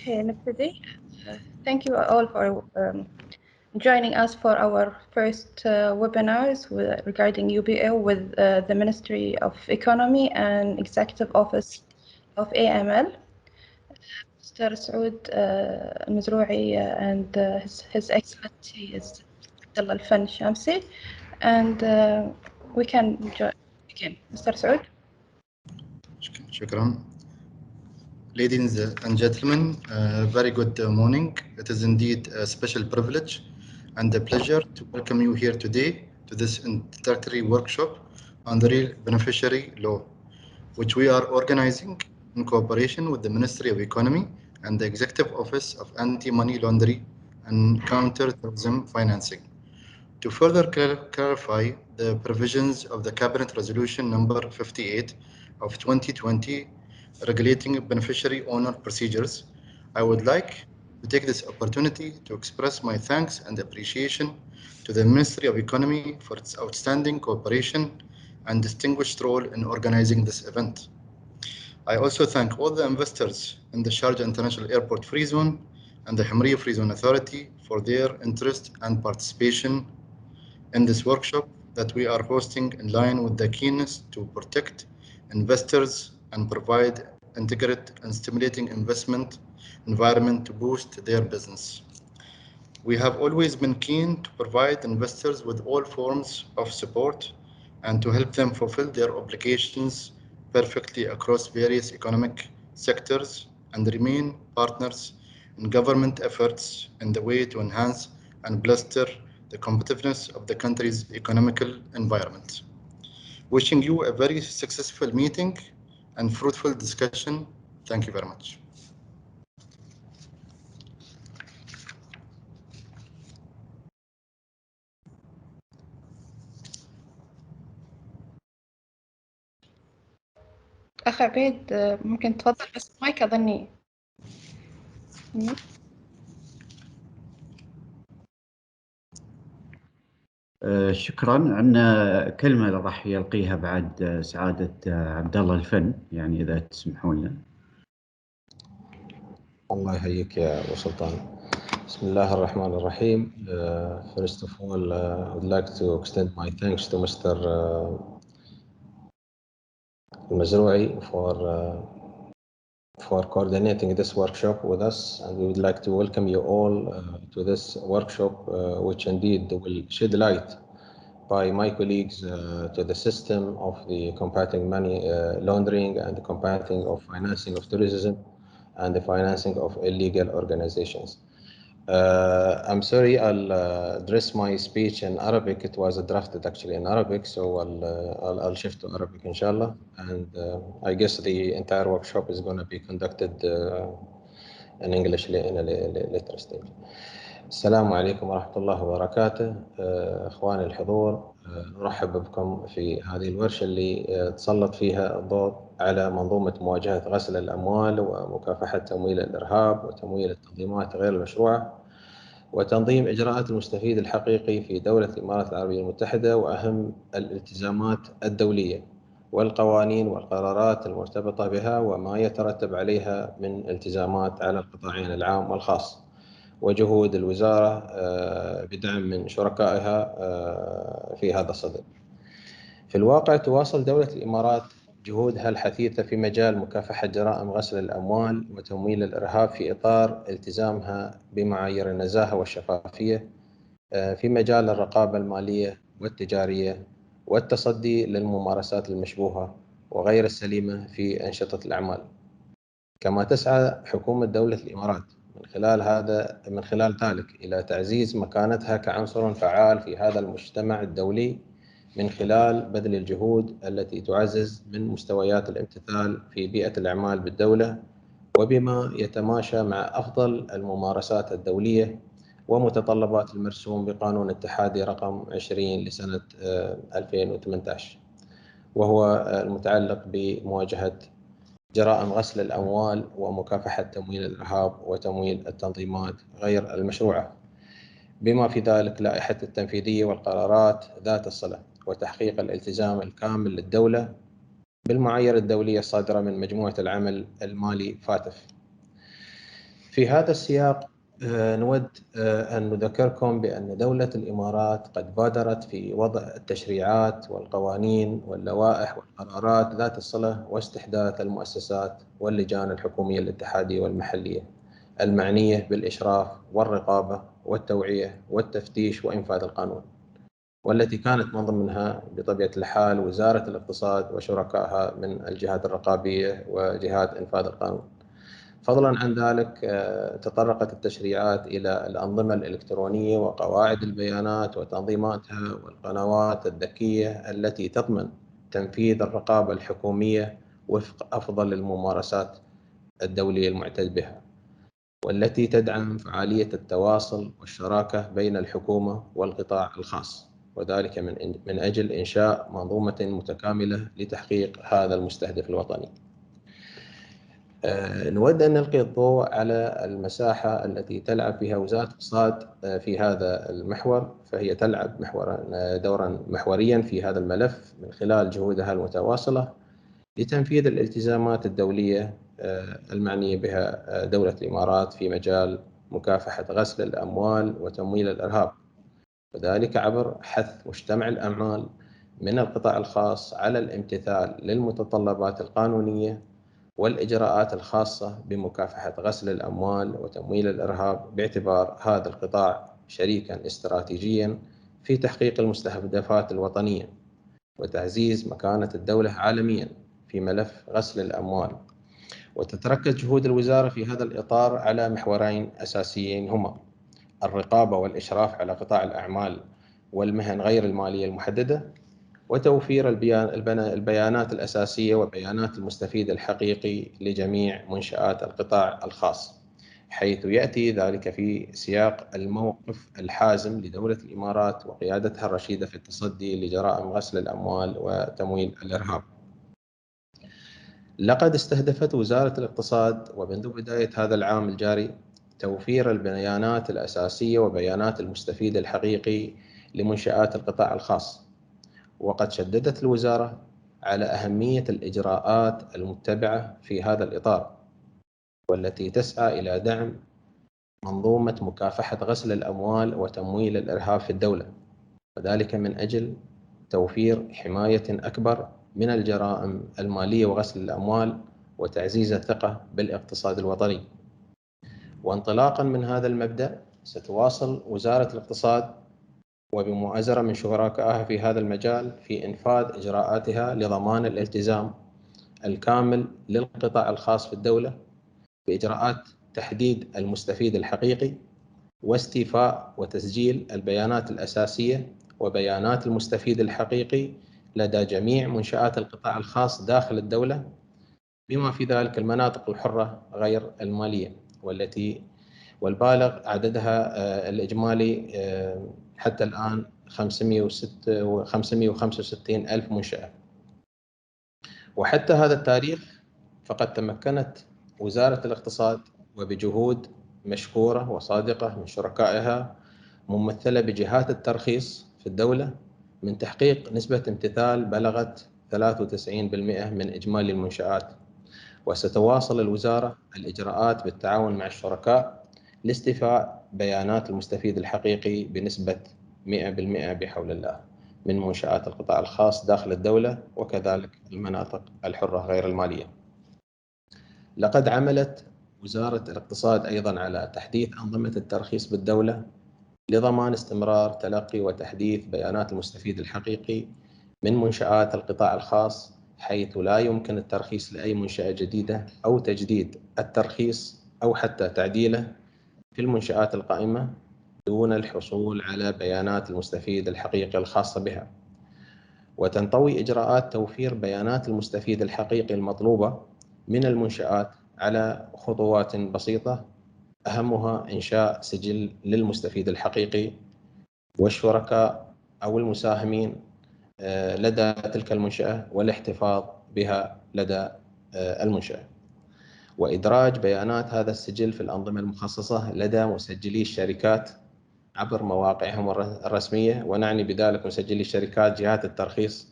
Okay, نبتدي. Thank you all for joining us for our first webinars regarding UBO with the Ministry of Economy and Executive Office of AML. Mr. Saud Al-Mazrou'i and his Excellency is Abdullah Al-Fan Shamsi, and we can begin. Mr. Saud. Shukran. Ladies and gentlemen, very good morning. It is indeed a special privilege and a pleasure to welcome you here today to this introductory workshop on the real beneficiary law, which we are organizing in cooperation with the Ministry of Economy and the Executive Office of Anti-Money Laundering and Counter-Terrorism Financing. To further clarify the provisions of the Cabinet Resolution number 58 of 2020 regulating beneficiary owner procedures, I would like to take this opportunity to express my thanks and appreciation to the Ministry of Economy for its outstanding cooperation and distinguished role in organizing this event. I also thank all the investors in the Sharjah International Airport Free Zone and the Hamriyah Free Zone Authority for their interest and participation in this workshop that we are hosting in line with the keenness to protect investors and provide integrated and stimulating investment environment to boost their business. We have always been keen to provide investors with all forms of support and to help them fulfill their obligations perfectly across various economic sectors and remain partners in government efforts in the way to enhance and bolster the competitiveness of the country's economical environment. Wishing you a very successful meeting and fruitful discussion. Thank you very much. أخ عبيد ممكن تفضل بس مايك أظني. شكرا. عندنا كلمة راح يلقيها بعد سعادة عبد الله الفن، يعني إذا تسمحون لنا. الله يحييك يا أبو سلطان. بسم الله الرحمن الرحيم. First of all, I would like to extend my thanks to Mr. Al-Mazrou'i for coordinating this workshop with us, and we would like to welcome you all to this workshop, which indeed will shed light by my colleagues to the system of the combating money laundering and the combating of financing of terrorism and the financing of illegal organizations. I'm sorry, I'll address my speech in Arabic. It was drafted actually in Arabic, so I'll shift to Arabic, inshallah. And I guess the entire workshop is going to be conducted in English in a later stage. السلام عليكم ورحمة الله وبركاته. إخواني الحضور، نرحب بكم في هذه الورشة اللي تسلط فيها الضوء على منظومة مواجهة غسل الأموال ومكافحة تمويل الإرهاب وتمويل التنظيمات غير المشروعة وتنظيم إجراءات المستفيد الحقيقي في دولة الإمارات العربية المتحدة وأهم الالتزامات الدولية والقوانين والقرارات المرتبطة بها وما يترتب عليها من التزامات على القطاعين العام والخاص، وجهود الوزارة بدعم من شركائها في هذا الصدد. في الواقع تواصل دولة الإمارات جهودها الحثيثة في مجال مكافحة جرائم غسل الأموال وتمويل الإرهاب في إطار التزامها بمعايير النزاهة والشفافية في مجال الرقابة المالية والتجارية والتصدي للممارسات المشبوهة وغير السليمة في أنشطة الأعمال. كما تسعى حكومة دولة الإمارات من خلال ذلك إلى تعزيز مكانتها كعنصر فعال في هذا المجتمع الدولي من خلال بذل الجهود التي تعزز من مستويات الامتثال في بيئة الأعمال بالدولة وبما يتماشى مع أفضل الممارسات الدولية ومتطلبات المرسوم بقانون اتحادي رقم 20 لسنة 2018، وهو المتعلق بمواجهة جرائم غسل الأموال ومكافحة تمويل الإرهاب وتمويل التنظيمات غير المشروعة، بما في ذلك لائحة التنفيذية والقرارات ذات الصلة وتحقيق الالتزام الكامل للدولة بالمعايير الدولية الصادرة من مجموعة العمل المالي فاتف. في هذا السياق نود أن نذكركم بأن دولة الإمارات قد بادرت في وضع التشريعات والقوانين واللوائح والقرارات ذات الصلة واستحداث المؤسسات واللجان الحكومية الاتحادية والمحلية المعنية بالإشراف والرقابة والتوعية والتفتيش وإنفاذ القانون، والتي كانت من ضمنها بطبيعة الحال وزارة الاقتصاد وشركائها من الجهات الرقابية وجهات إنفاذ القانون. فضلا عن ذلك تطرقت التشريعات إلى الأنظمة الإلكترونية وقواعد البيانات وتنظيماتها والقنوات الذكية التي تضمن تنفيذ الرقابة الحكومية وفق أفضل الممارسات الدولية المعتز بها، والتي تدعم فعالية التواصل والشراكة بين الحكومة والقطاع الخاص، وذلك من أجل إنشاء منظومة متكاملة لتحقيق هذا المستهدف الوطني. نود أن نلقي الضوء على المساحة التي تلعب فيها وزارة الاقتصاد في هذا المحور، فهي تلعب دورا محوريا في هذا الملف من خلال جهودها المتواصلة لتنفيذ الالتزامات الدولية المعنية بها دولة الإمارات في مجال مكافحة غسل الأموال وتمويل الإرهاب، وذلك عبر حث مجتمع الأعمال من القطاع الخاص على الامتثال للمتطلبات القانونية والإجراءات الخاصة بمكافحة غسل الأموال وتمويل الإرهاب، باعتبار هذا القطاع شريكاً استراتيجياً في تحقيق المستهدفات الوطنية وتعزيز مكانة الدولة عالمياً في ملف غسل الأموال. وتتركز جهود الوزارة في هذا الإطار على محورين أساسيين هما الرقابة والإشراف على قطاع الأعمال والمهن غير المالية المحددة، وتوفير البيانات الأساسية وبيانات المستفيد الحقيقي لجميع منشآت القطاع الخاص، حيث يأتي ذلك في سياق الموقف الحازم لدولة الإمارات وقيادتها الرشيدة في التصدي لجرائم غسل الأموال وتمويل الإرهاب. لقد استهدفت وزارة الاقتصاد ومنذ بداية هذا العام الجاري توفير البيانات الأساسية وبيانات المستفيد الحقيقي لمنشآت القطاع الخاص، وقد شددت الوزارة على أهمية الإجراءات المتبعة في هذا الإطار، والتي تسعى إلى دعم منظومة مكافحة غسل الأموال وتمويل الإرهاب في الدولة، وذلك من أجل توفير حماية أكبر من الجرائم المالية وغسل الأموال وتعزيز الثقة بالاقتصاد الوطني. وانطلاقا من هذا المبدأ ستواصل وزارة الاقتصاد وبمؤازرة من شركائها في هذا المجال في إنفاذ إجراءاتها لضمان الالتزام الكامل للقطاع الخاص في الدولة بإجراءات تحديد المستفيد الحقيقي واستيفاء وتسجيل البيانات الأساسية وبيانات المستفيد الحقيقي لدى جميع منشآت القطاع الخاص داخل الدولة، بما في ذلك المناطق الحرة غير المالية، والبالغ عددها الإجمالي حتى الآن 565 ألف منشأة. وحتى هذا التاريخ فقد تمكنت وزارة الاقتصاد وبجهود مشكورة وصادقة من شركائها ممثلة بجهات الترخيص في الدولة من تحقيق نسبة امتثال بلغت 93% من إجمالي المنشآت. وستواصل الوزارة الإجراءات بالتعاون مع الشركاء لاستيفاء بيانات المستفيد الحقيقي بنسبة 100% بحول الله من منشآت القطاع الخاص داخل الدولة وكذلك المناطق الحرة غير المالية. لقد عملت وزارة الاقتصاد أيضا على تحديث أنظمة الترخيص بالدولة لضمان استمرار تلقي وتحديث بيانات المستفيد الحقيقي من منشآت القطاع الخاص، حيث لا يمكن الترخيص لأي منشأة جديدة أو تجديد الترخيص أو حتى تعديله في المنشآت القائمة دون الحصول على بيانات المستفيد الحقيقي الخاصة بها. وتنطوي إجراءات توفير بيانات المستفيد الحقيقي المطلوبة من المنشآت على خطوات بسيطة، أهمها إنشاء سجل للمستفيد الحقيقي والشركاء أو المساهمين لدى تلك المنشأة والاحتفاظ بها لدى المنشأة، وإدراج بيانات هذا السجل في الأنظمة المخصصة لدى مسجلي الشركات عبر مواقعهم الرسمية، ونعني بذلك مسجلي الشركات جهات الترخيص.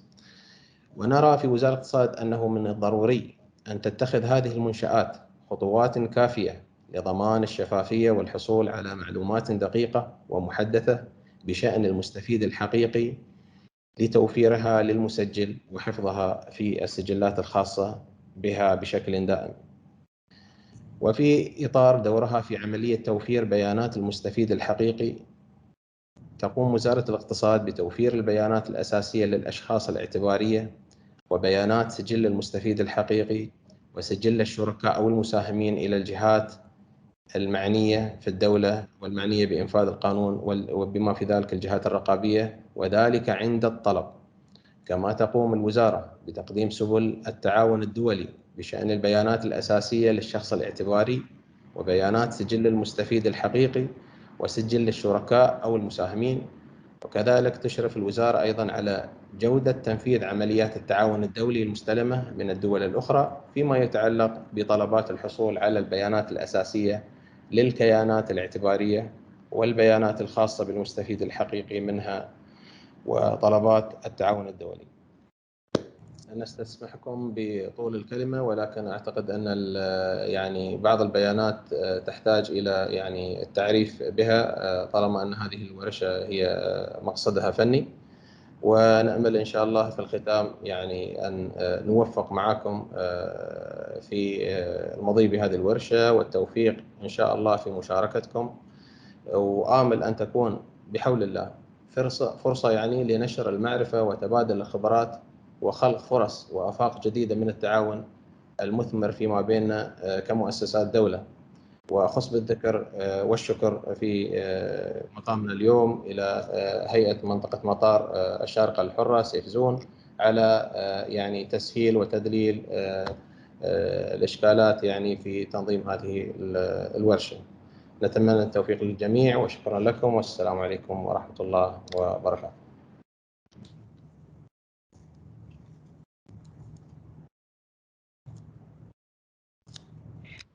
ونرى في وزارة الاقتصاد أنه من الضروري أن تتخذ هذه المنشآت خطوات كافية لضمان الشفافية والحصول على معلومات دقيقة ومحدثة بشأن المستفيد الحقيقي لتوفيرها للمسجل وحفظها في السجلات الخاصة بها بشكل دائم. وفي إطار دورها في عملية توفير بيانات المستفيد الحقيقي، تقوم وزارة الاقتصاد بتوفير البيانات الأساسية للأشخاص الاعتبارية وبيانات سجل المستفيد الحقيقي وسجل الشركاء أو المساهمين إلى الجهات المعنية في الدولة والمعنية بإنفاذ القانون وبما في ذلك الجهات الرقابية، وذلك عند الطلب. كما تقوم الوزارة بتقديم سبل التعاون الدولي بشأن البيانات الأساسية للشخص الاعتباري وبيانات سجل المستفيد الحقيقي وسجل الشركاء أو المساهمين. وكذلك تشرف الوزارة أيضا على جودة تنفيذ عمليات التعاون الدولي المستلمة من الدول الأخرى فيما يتعلق بطلبات الحصول على البيانات الأساسية للكيانات الاعتبارية والبيانات الخاصة بالمستفيد الحقيقي منها وطلبات التعاون الدولي. نستسمحكم بطول الكلمة، ولكن أعتقد أن يعني بعض البيانات تحتاج إلى يعني التعريف بها طالما أن هذه الورشة هي مقصدها فني. ونأمل إن شاء الله في الختام يعني أن نوفق معكم في المضي بهذه الورشة والتوفيق إن شاء الله في مشاركتكم، وآمل أن تكون بحول الله فرصة يعني لنشر المعرفة وتبادل الخبرات وخلق فرص وآفاق جديدة من التعاون المثمر فيما بيننا كمؤسسات دولة. وأخص بالذكر والشكر في مقامنا اليوم إلى هيئة منطقة مطار الشارقة الحرة سيفزون على يعني تسهيل وتدليل الإشكالات يعني في تنظيم هذه الورشة. نتمنى التوفيق للجميع وشكرا لكم، والسلام عليكم ورحمة الله وبركاته.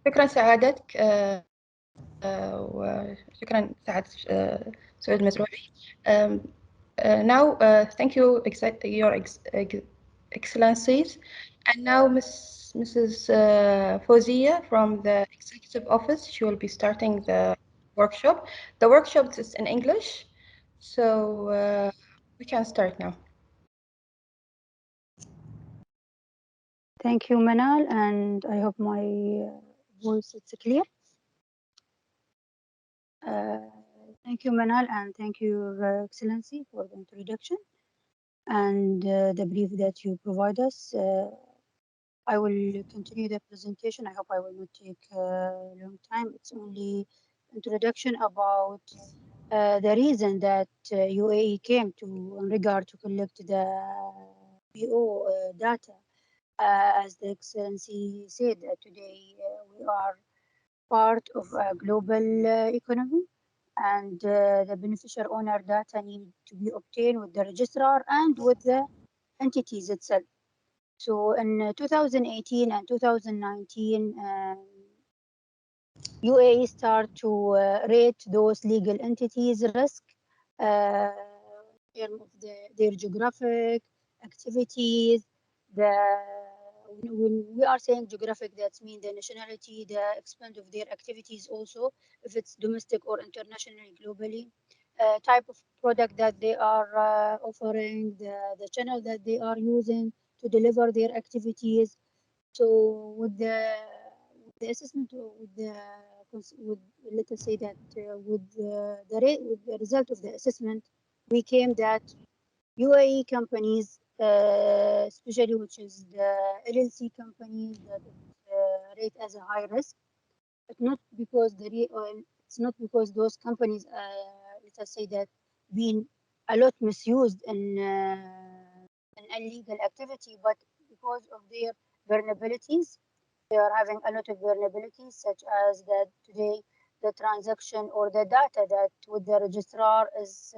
شكرا سعادتك وشكرا سعادة سعود مزروعي. Now, thank you, Your Excellencies. And now, Mrs. Fozia from the Executive Office, she will be starting the workshop. The workshop is in English, so we can start now. Thank you, Manal, and I hope my voice is clear. Thank you, Manal, and thank you, Your Excellency, for the introduction and the brief that you provide us. I will continue the presentation. I hope I will not take a long time. It's only introduction about the reason that UAE came to in regard to collect the BO data. As the Excellency said, today we are part of a global economy, and the beneficiary owner data need to be obtained with the registrar and with the entities itself. So in 2018 and 2019, UAE start to rate those legal entities risk in terms of their geographic activities. When we are saying geographic, that means the nationality, the extent of their activities also, if it's domestic or internationally, globally, type of product that they are offering, the channel that they are using to deliver their activities. So with the assessment, with let us say that with the result of the assessment, we came that UAE companies, especially which is the LLC companies that rate as a high risk, but not because it's not because those companies, let us say that, been a lot misused in illegal activity, but because of their vulnerabilities. They are having a lot of vulnerabilities, such as that today the transaction or the data that with the registrar is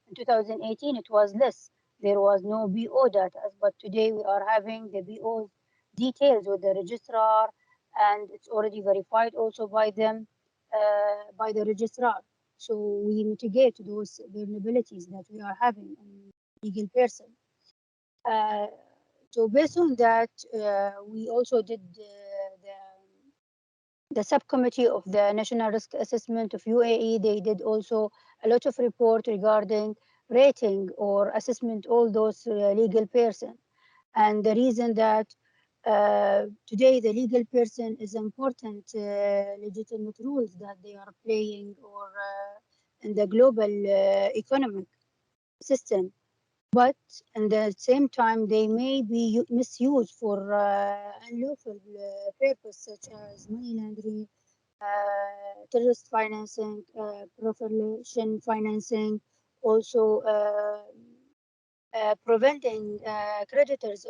in 2018 it was less. There was no BO data, but today we are having the BO details with the registrar, and it's already verified also by them, by the registrar. So we mitigate those vulnerabilities that we are having in legal person. So based on that, we also did the subcommittee of the National Risk Assessment of UAE, they did also a lot of report regarding rating or assessment all those legal person. And the reason that today the legal person is important legitimate rules that they are playing or in the global economic system. But at the same time, they may be misused for unlawful purpose, such as money laundering, terrorist financing, profession financing, also preventing creditors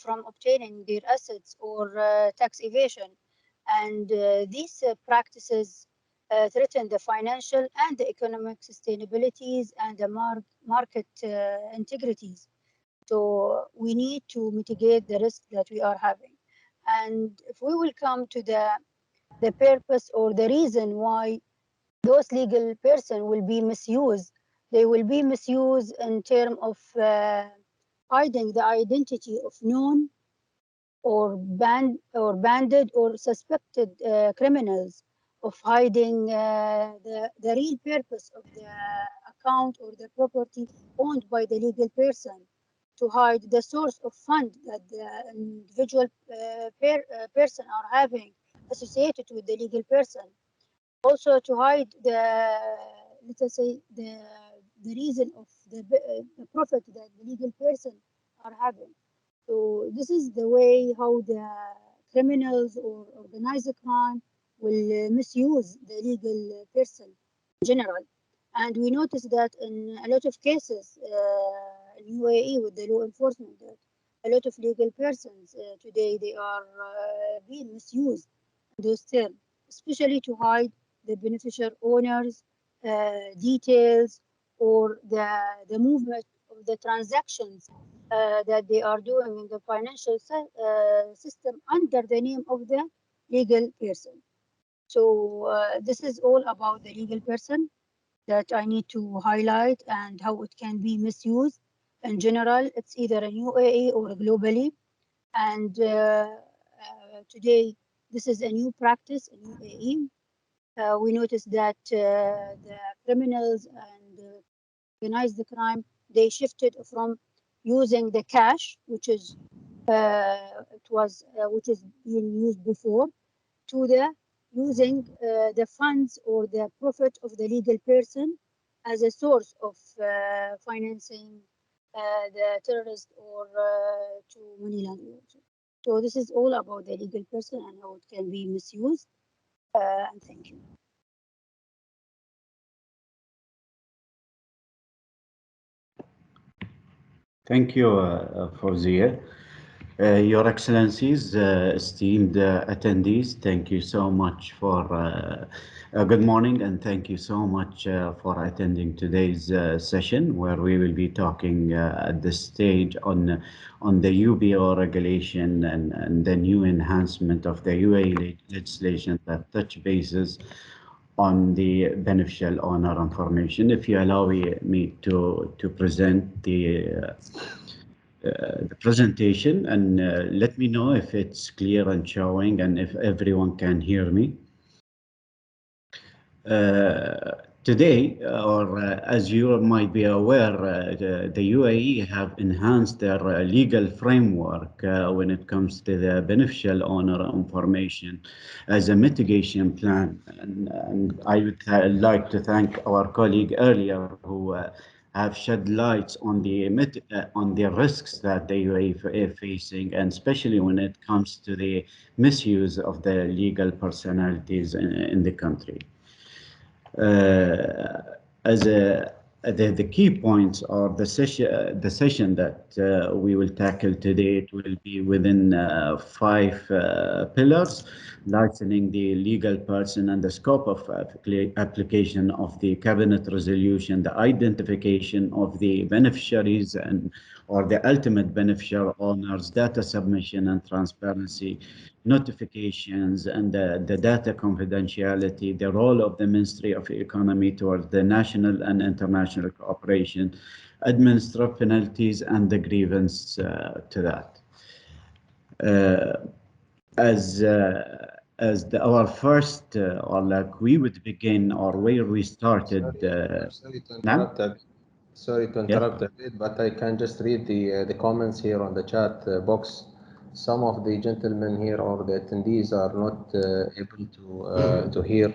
from obtaining their assets or tax evasion. And these practices threaten the financial and the economic sustainabilities and the market integrities. So we need to mitigate the risk that we are having. And if we will come to the purpose or the reason why those legal person will be misused, they will be misused in terms of hiding the identity of known or banded or suspected criminals, of hiding the real purpose of the account or the property owned by the legal person, to hide the source of fund that the individual person are having associated with the legal person. Also to hide the, let us say, the reason of the profit that the legal person are having. So this is the way how the criminals or organized crime will misuse the legal person in general. And we notice that in a lot of cases in UAE with the law enforcement, that a lot of legal persons today, they are being misused in those terms, especially to hide the beneficial owners details or the movement of the transactions that they are doing in the financial system under the name of the legal person. So this is all about the legal person that I need to highlight and how it can be misused. In general, it's either in UAE or globally. And today, this is a new practice in UAE. We noticed that the criminals and organized the crime, they shifted from using the cash, which is which is being used before, to the using the funds or the profit of the legal person as a source of financing the terrorist or to money laundering. So this is all about the legal person and how it can be misused. And thank you. Thank you, Fawzia. Your Excellencies, esteemed attendees, thank you so much for good morning, and thank you so much for attending today's session, where we will be talking at this stage on the UBO regulation and the new enhancement of the UAE legislation that touch bases on the beneficial owner information. If you allow me to present the presentation, and let me know if it's clear and showing and if everyone can hear me. Today, or as you might be aware, the UAE have enhanced their legal framework when it comes to the beneficial owner information as a mitigation plan. And I would like to thank our colleague earlier who have shed lights on the risks that the UAE are facing, and especially when it comes to the misuse of the legal personalities in the country. The key points of the session that we will tackle today, it will be within 5 pillars: lightening the legal person and the scope of application of the cabinet resolution, the identification of the beneficiaries or the ultimate beneficial owners, data submission and transparency, notifications, and the data confidentiality, the role of the Ministry of Economy towards the national and international cooperation, administrative penalties, and the grievance to that. our first, or like we would begin, or where we started. Sorry to interrupt a bit. Sorry to interrupt a bit, but I can just read the comments here on the chat box. Some of the gentlemen here or the attendees are not able to hear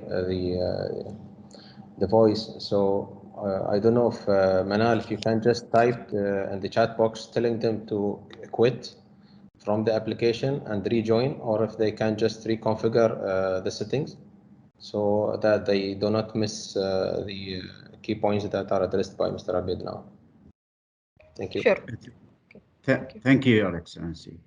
the voice. So I don't know if Manal, if you can just type in the chat box telling them to quit from the application and rejoin, or if they can just reconfigure the settings so that they do not miss the key points that are addressed by Mr. Abid now. Thank you. Sure. Thank you, Your Excellency.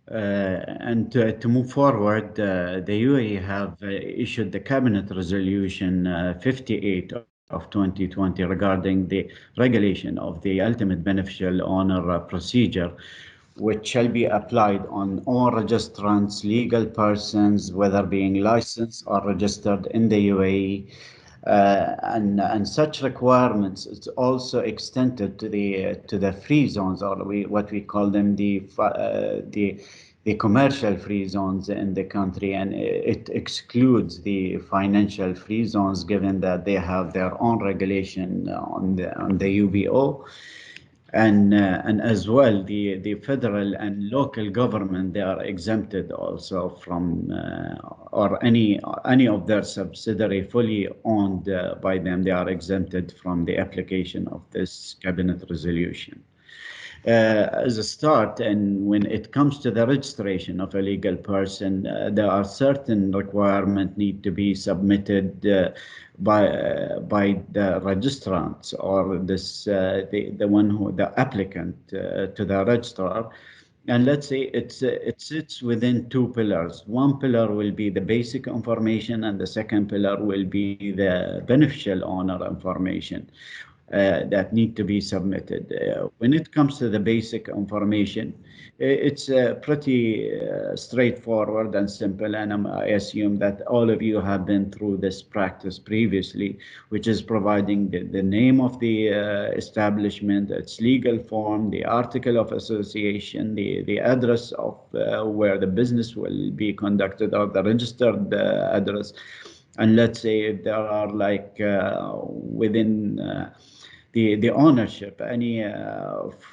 And to move forward, the UAE have issued the Cabinet Resolution 58 of 2020 regarding the regulation of the ultimate beneficial owner procedure, which shall be applied on all registrants, legal persons, whether being licensed or registered in the UAE. And such requirements is also extended to the free zones, or what we call them the commercial free zones in the country, and it excludes the financial free zones, given that they have their own regulation on the UBO. And as well, the federal and local government, they are exempted also from, or any of their subsidiary fully owned by them, they are exempted from the application of this cabinet resolution. As a start, and when it comes to the registration of a legal person, there are certain requirements need to be submitted by the registrants, or this the applicant to the registrar. And let's say it sits within two pillars. One pillar will be the basic information, and the second pillar will be the beneficial owner information that need to be submitted. When it comes to the basic information, it's pretty straightforward and simple, and I assume that all of you have been through this practice previously, which is providing the name of the establishment, its legal form, the article of association, the address of where the business will be conducted, or the registered address. And let's say if there are like within the ownership, any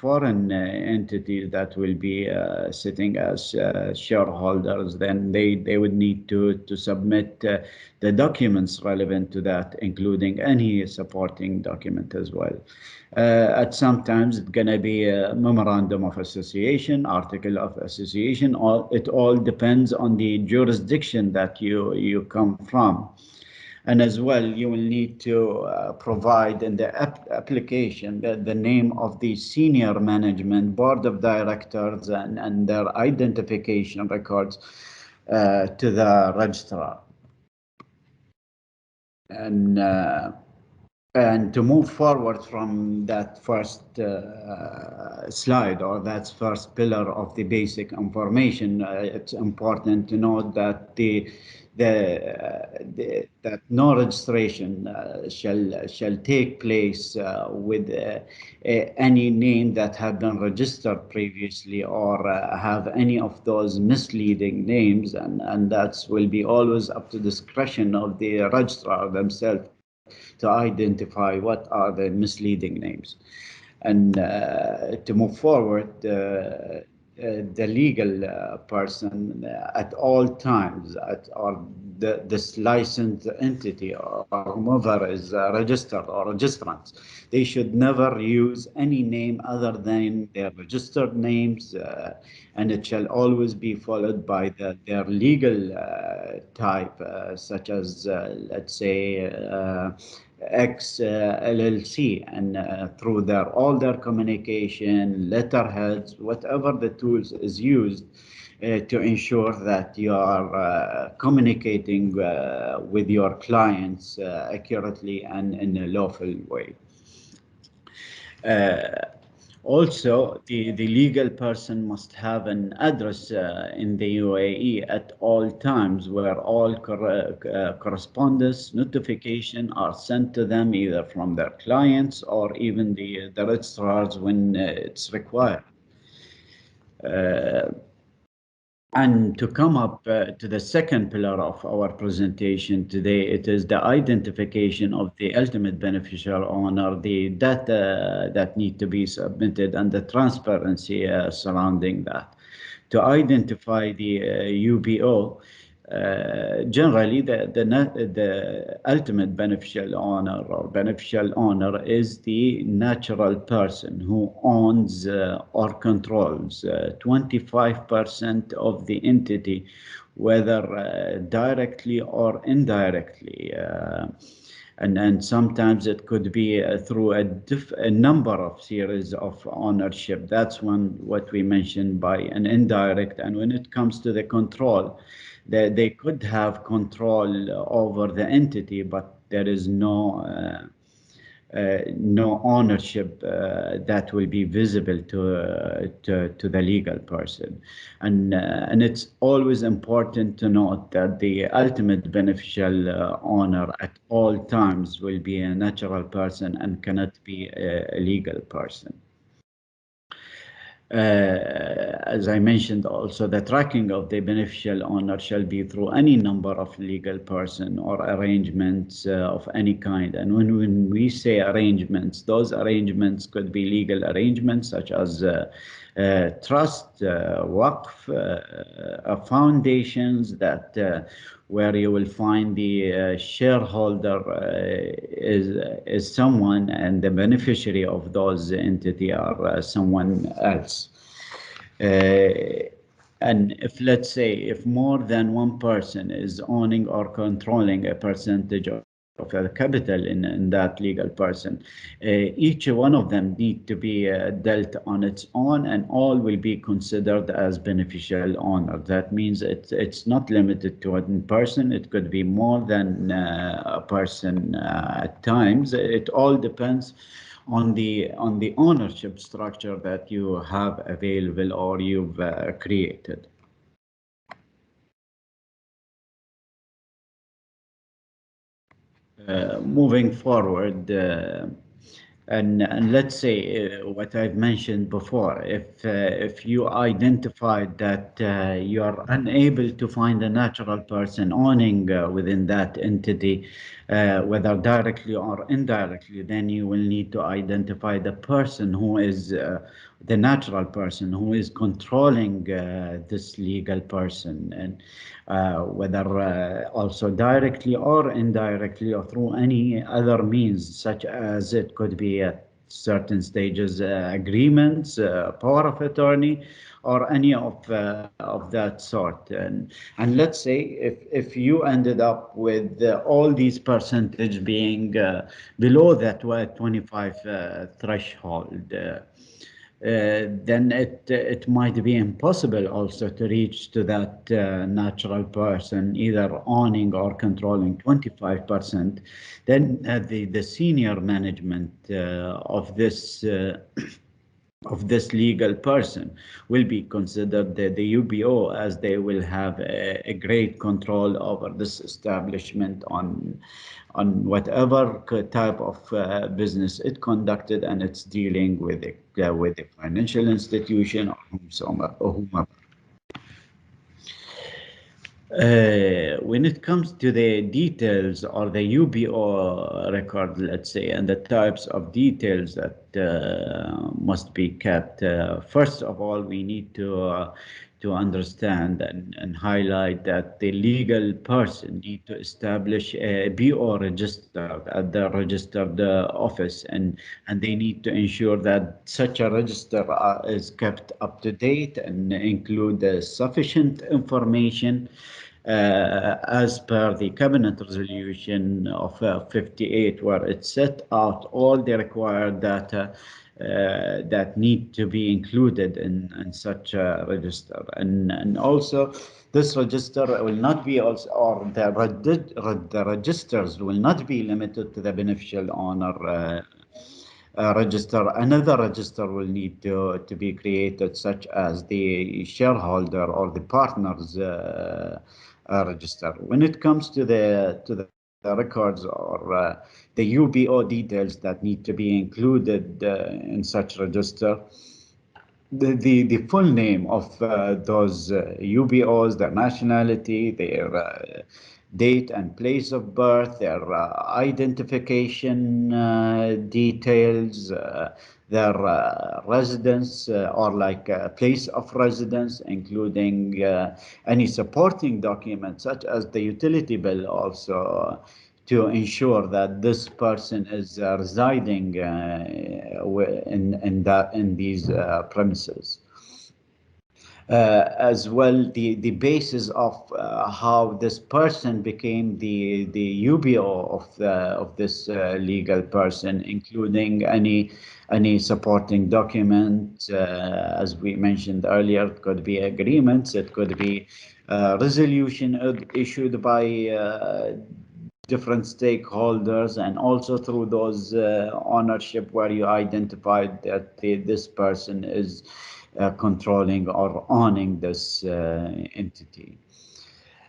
foreign entities that will be sitting as shareholders, then they would need to submit the documents relevant to that, including any supporting document as well. At sometimes it's going to be a memorandum of association, article of association, it all depends on the jurisdiction that you come from. And as well, you will need to provide in the application the name of the senior management, board of directors, and their identification records to the registrar. And to move forward from that first slide, or that first pillar of the basic information, it's important to note that that no registration shall take place with any name that have been registered previously, or have any of those misleading names, and that will be always up to discretion of the registrar themselves to identify what are the misleading names. And to move forward, the legal person at all times, or this licensed entity, or whomever is registered or registrants, they should never use any name other than their registered names, and it shall always be followed by their legal type, such as, let's say, X LLC, and through all their communication, letterheads, whatever the tools is used to ensure that you are communicating with your clients accurately and in a lawful way. Also, the legal person must have an address in the UAE at all times, where all correspondence notification are sent to them, either from their clients or even the registrars when it's required. And to come up to the second pillar of our presentation today, it is the identification of the ultimate beneficial owner, the data that need to be submitted, and the transparency surrounding that. To identify the UBO, generally, the ultimate beneficial owner or beneficial owner is the natural person who owns or controls 25% of the entity, whether directly or indirectly. And sometimes it could be through a number of series of ownership. That's what we mentioned by an indirect. And when it comes to the control, they could have control over the entity, but there is no ownership that will be visible to the legal person. And it's always important to note that the ultimate beneficial owner at all times will be a natural person and cannot be a legal person. As I mentioned also, the tracking of the beneficial owner shall be through any number of legal person or arrangements of any kind. And when we say arrangements, those arrangements could be legal arrangements such as trust, waqf, foundations that where you will find the shareholder is someone and the beneficiary of those entity are someone else. And if, let's say, if more than one person is owning or controlling a percentage of the capital in that legal person, each one of them need to be dealt on its own, and all will be considered as beneficial owner. That means it's not limited to one person. It could be more than a person at times. It all depends on the ownership structure that you have available or you've created. Moving forward, and let's say what I've mentioned before, if you identified that you are unable to find a natural person owning within that entity, whether directly or indirectly, then you will need to identify the person who is the natural person who is controlling this legal person, and whether also directly or indirectly or through any other means, such as it could be at certain stages agreements, power of attorney, or any of that sort. And let's say if you ended up with all these percentage being below that 25 threshold, then it might be impossible also to reach to that natural person either owning or controlling 25%. Then the senior management of this legal person will be considered the UBO, as they will have a great control over this establishment on whatever type of business it conducted, and it's dealing with a financial institution or whomever. When it comes to the details or the UBO record, let's say, and the types of details that must be kept, first of all, we need to understand and highlight that the legal person need to establish a BO register at the registered office, and they need to ensure that such a register is kept up to date and include sufficient information as per the cabinet resolution of 58, where it set out all the required data that need to be included in such a register. And also this register will not be also, or the registers will not be limited to the beneficial owner register. Another register will need to be created, such as the shareholder or the partners register. When it comes to the records or the UBO details that need to be included in such register, the full name of those UBOs, their nationality, their date and place of birth, their identification details, their residence or like place of residence, including any supporting documents such as the utility bill also, to ensure that this person is residing in these premises. As well, the basis of how this person became the UBO of this legal person, including any supporting document, as we mentioned earlier. It could be agreements, it could be resolution issued by different stakeholders, and also through those ownership where you identified that this person is controlling or owning this entity.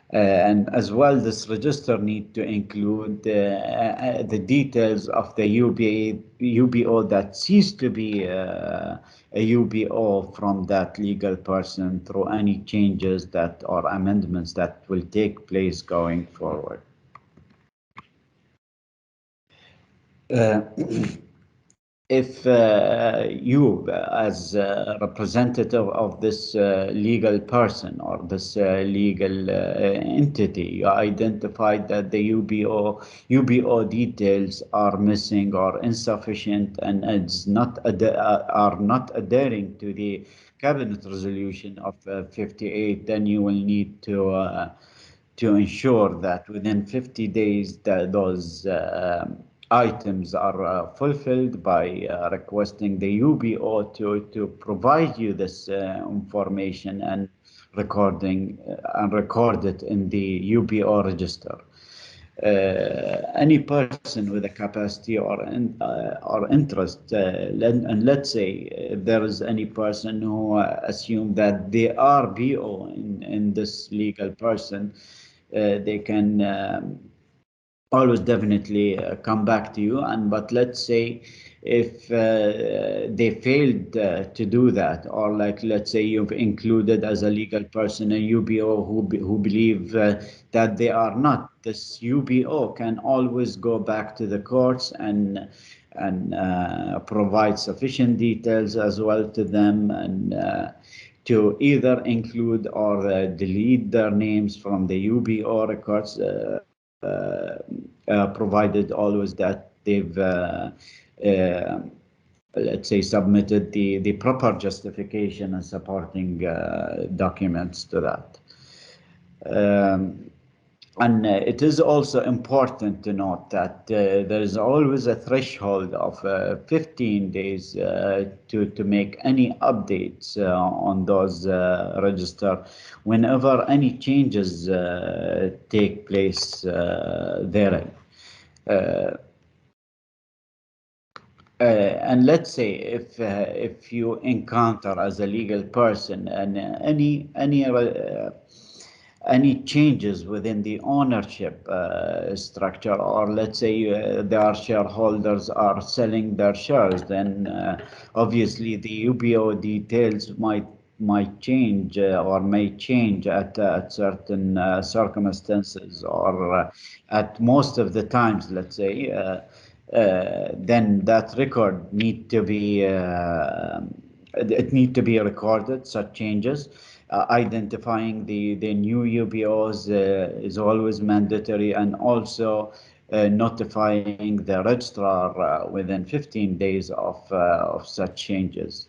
And as well, this register need to include the details of the UBO that ceased to be a UBO from that legal person through any changes that or amendments that will take place going forward. If you, as a representative of this legal person or this legal entity, you identified that the UBO details are missing or insufficient and are not adhering to the cabinet resolution of 58, then you will need to ensure that within 50 days that those items are fulfilled by requesting the UBO to provide you this information and record it in the UBO register. Any person with a capacity or interest, and let's say if there is any person who assume that they are BO in this legal person, they can always definitely come back to you. But let's say if they failed to do that, or like let's say you've included as a legal person a UBO who believe that they are not, this UBO can always go back to the courts and provide sufficient details as well to them, and to either include or delete their names from the UBO records, provided always that they've let's say submitted the proper justification and supporting documents to that. And it is also important to note that there is always a threshold of 15 days to make any updates on those register whenever any changes take place therein. And let's say if you encounter as a legal person and any changes within the ownership structure, or let's say their shareholders are selling their shares, then obviously the UBO details might change or may change at certain circumstances, or at most of the times, let's say, then that record need to be recorded, such changes. Identifying the new UBOs is always mandatory, and also notifying the registrar within 15 days of such changes.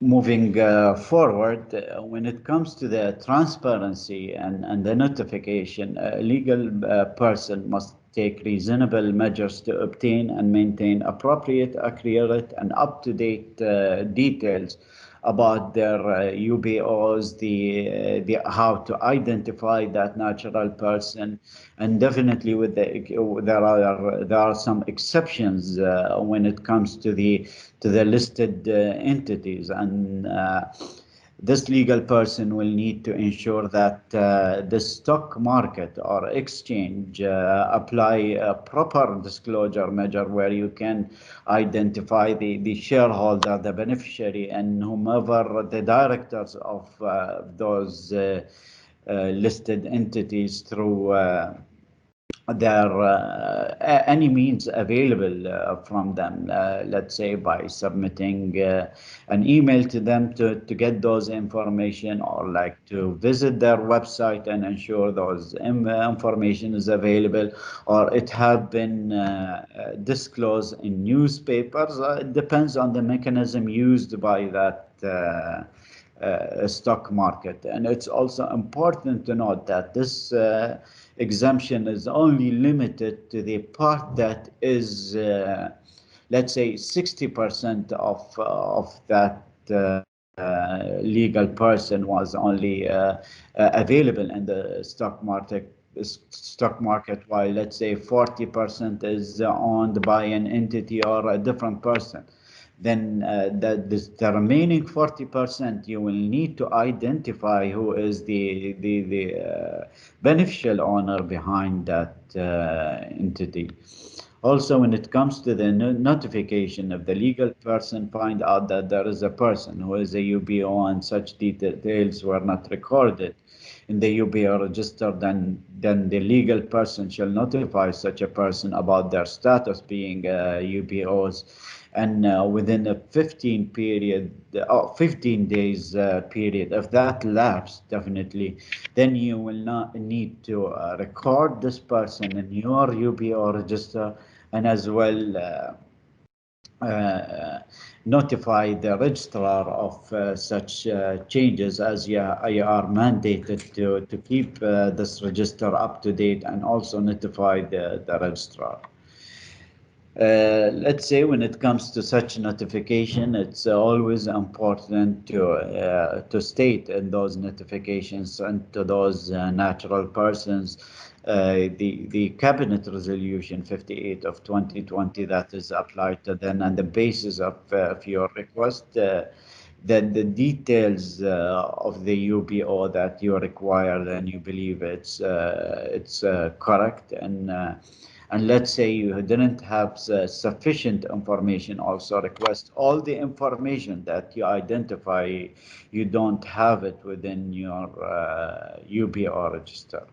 Moving forward, when it comes to the transparency and the notification, a legal person must take reasonable measures to obtain and maintain appropriate, accurate, and up-to-date details about their UBOs, the how to identify that natural person, and definitely there are some exceptions when it comes to the listed entities, and This legal person will need to ensure that the stock market or exchange apply a proper disclosure measure where you can identify the shareholder, the beneficiary, and whomever the directors of those listed entities through their any means available from them, let's say by submitting an email to them to get those information, or like to visit their website and ensure those information is available, or it have been disclosed in newspapers. It depends on the mechanism used by that stock market. And it's also important to note that this exemption is only limited to the part that is, let's say, 60% of that legal person was only available in the stock market, while let's say 40% is owned by an entity or a different person. Then the remaining 40%, you will need to identify who is the beneficial owner behind that entity. Also, when it comes to the notification, if the legal person find out that there is a person who is a UBO and such details were not recorded in the UBO register, then the legal person shall notify such a person about their status being UBOs. And within a 15 days period, if that lapsed, definitely, then you will not need to record this person in your UBO register, and as well notify the registrar of such changes, as you are mandated to keep this register up to date, and also notify the registrar. Let's say when it comes to such notification, it's always important to state in those notifications and to those natural persons the Cabinet Resolution 58 of 2020 that is applied to them, and the basis of your request, that the details of the UBO that you require and you believe it's correct, and let's say you didn't have sufficient information, also request all the information that you identify you don't have it within your UBO register.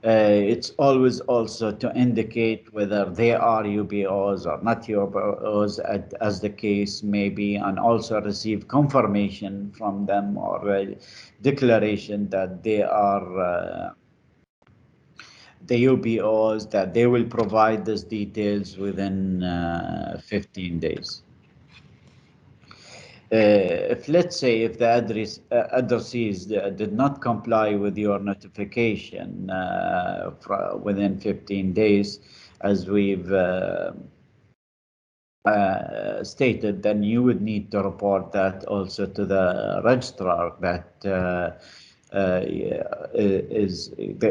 It's always also to indicate whether they are UBOs or not UBOs, as the case may be, and also receive confirmation from them or a declaration that they are the UBOs, that they will provide these details within 15 days. If let's say if the addressees did not comply with your notification within 15 days, as we've stated, then you would need to report that also to the registrar, that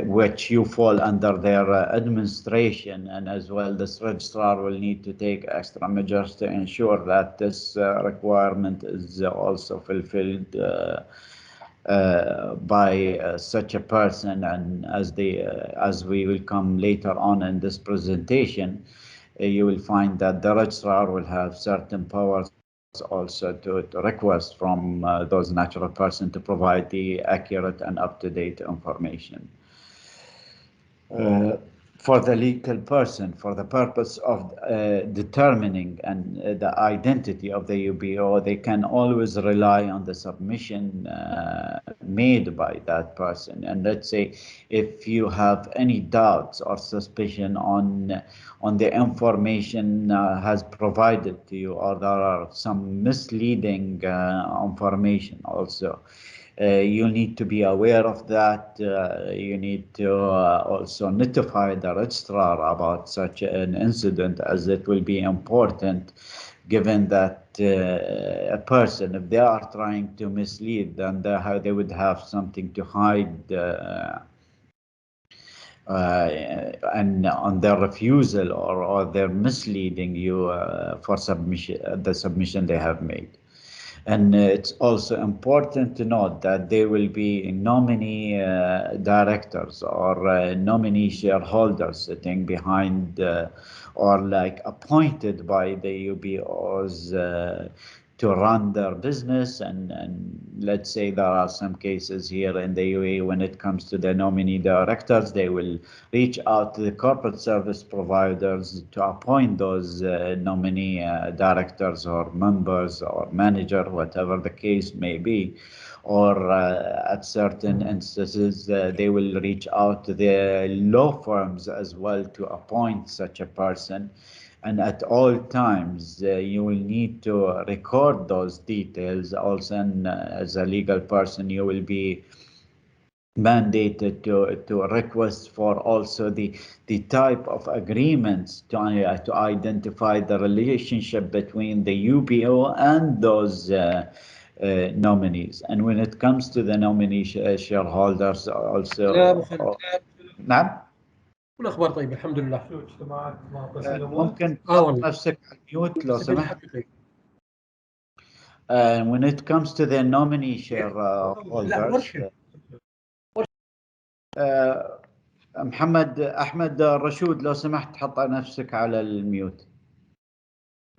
which you fall under their administration, and as well this registrar will need to take extra measures to ensure that this requirement is also fulfilled by such a person. And as we will come later on in this presentation, you will find that the registrar will have certain powers also to request from those natural persons to provide the accurate and up-to-date information. For the legal person, for the purpose of determining the identity of the UBO, they can always rely on the submission made by that person. And let's say if you have any doubts or suspicion on the information has provided to you, or there are some misleading information also, you need to be aware of that. You need to also notify the registrar about such an incident, as it will be important, given that a person, if they are trying to mislead, then they would have something to hide, and on their refusal or their misleading you for the submission they have made. And it's also important to note that there will be nominee directors or nominee shareholders sitting behind or like appointed by the UBOs to run their business. And let's say there are some cases here in the UAE when it comes to the nominee directors, they will reach out to the corporate service providers to appoint those nominee directors or members or manager, whatever the case may be. Or at certain instances, they will reach out to the law firms as well to appoint such a person. And at all times, you will need to record those details. Also, and, as a legal person, you will be mandated to request for also the type of agreements to identify the relationship between the UBO and those nominees. And when it comes to the nominee shareholders لا أبو also خالد نعم والأخبار طيبة الحمد لله. ممكن تحط والله نفسك على الميوت لو مستفيد سمحت. حقيقي. When it comes to the nominee لا shareholders, ورشة محمد أحمد رشود لو سمحت تحط نفسك على الميوت.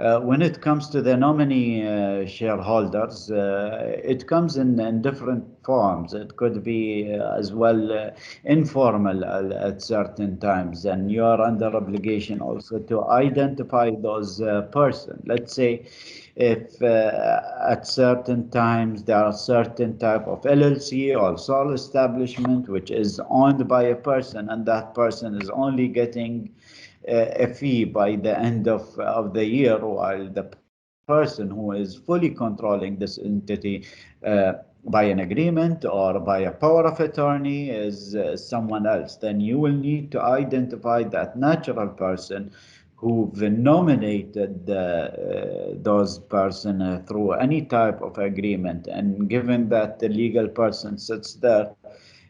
When it comes to the nominee shareholders, it comes in different forms. It could be as well informal at certain times, and you are under obligation also to identify those person. Let's say if at certain times there are certain type of LLC or sole establishment which is owned by a person, and that person is only getting a fee by the end of the year, while the person who is fully controlling this entity by an agreement or by a power of attorney is someone else, then you will need to identify that natural person who've nominated those person through any type of agreement. And given that the legal person sits there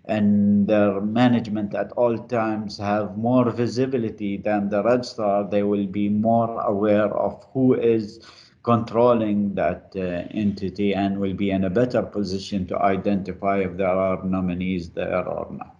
and their management at all times have more visibility than the registrar, they will be more aware of who is controlling that entity and will be in a better position to identify if there are nominees there or not.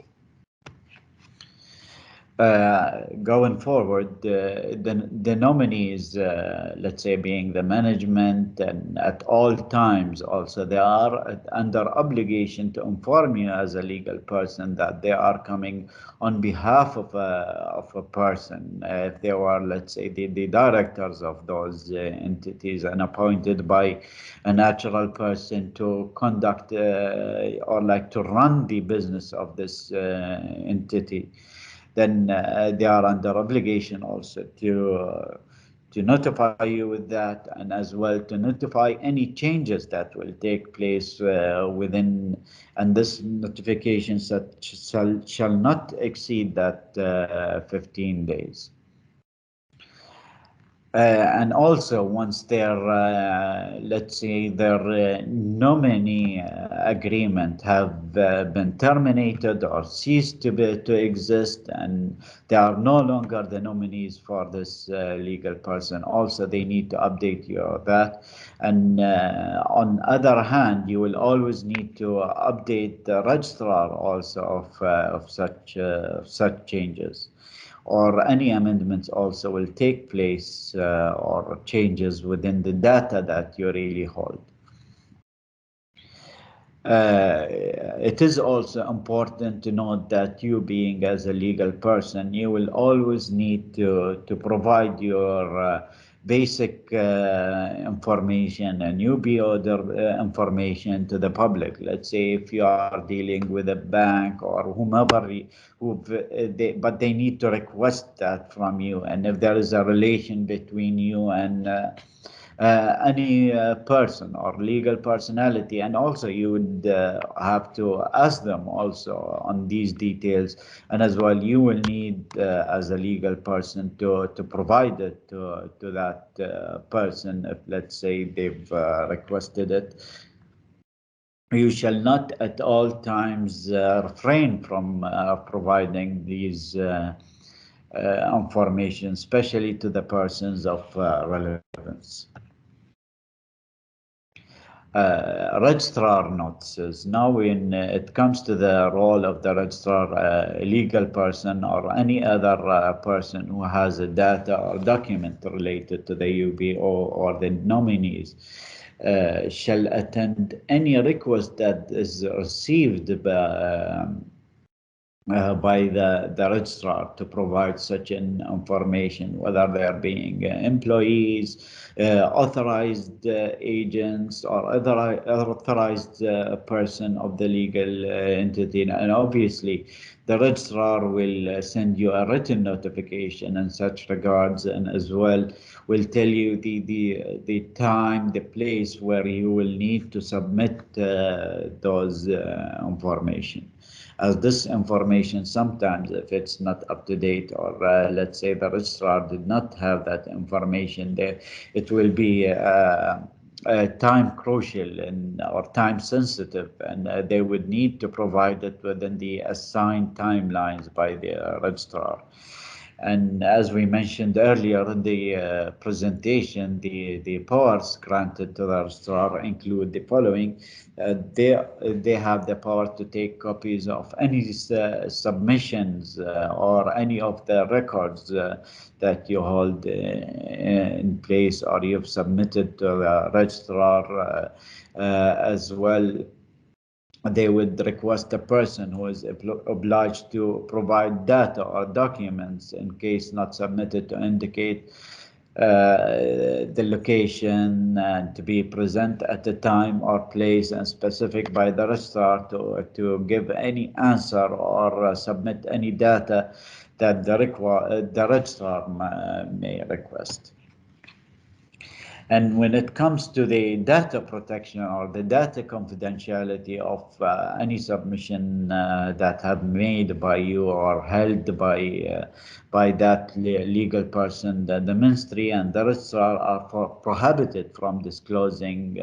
Going forward, the nominees, let's say being the management, and at all times also they are under obligation to inform you as a legal person that they are coming on behalf of a person. If they were, let's say, the directors of those entities and appointed by a natural person to conduct or like to run the business of this entity, then they are under obligation also to notify you with that, and as well to notify any changes that will take place within, and this notification shall not exceed that 15 days. And also, once their, let's say, their nominee agreement have been terminated or ceased to exist, and they are no longer the nominees for this legal person, also they need to update you on that. And on other hand, you will always need to update the registrar also of such changes, or any amendments also will take place or changes within the data that you really hold. It is also important to note that you being as a legal person, you will always need to provide your basic information and UBO information to the public. Let's say if you are dealing with a bank or whomever, but they need to request that from you. And if there is a relation between you and any person or legal personality, and also you would have to ask them also on these details, and as well you will need as a legal person to provide it to that person if, let's say, they've requested it. You shall not at all times refrain from providing these information, especially to the persons of relevance. registrar notices. Now, when it comes to the role of the registrar, a legal person or any other person who has a data or document related to the UBO or the nominees, shall attend any request that is received by the registrar to provide such an information, whether they are being employees, authorized agents, or other authorized person of the legal entity. And obviously, the registrar will send you a written notification in such regards, and as well will tell you the time, the place where you will need to submit those information. As this information, sometimes if it's not up to date, or let's say the registrar did not have that information there, it will be time crucial or time sensitive, and they would need to provide it within the assigned timelines by the registrar. And as we mentioned earlier in the presentation, the powers granted to the registrar include the following. They have the power to take copies of any submissions or any of the records that you hold in place or you've submitted to the registrar, as well. They would request a person who is obliged to provide data or documents in case not submitted to indicate the location and to be present at the time or place and specific by the registrar to give any answer or submit any data that the registrar may request. And when it comes to the data protection or the data confidentiality of any submission that have made by you or held by that legal person, the ministry and the registrar are prohibited from disclosing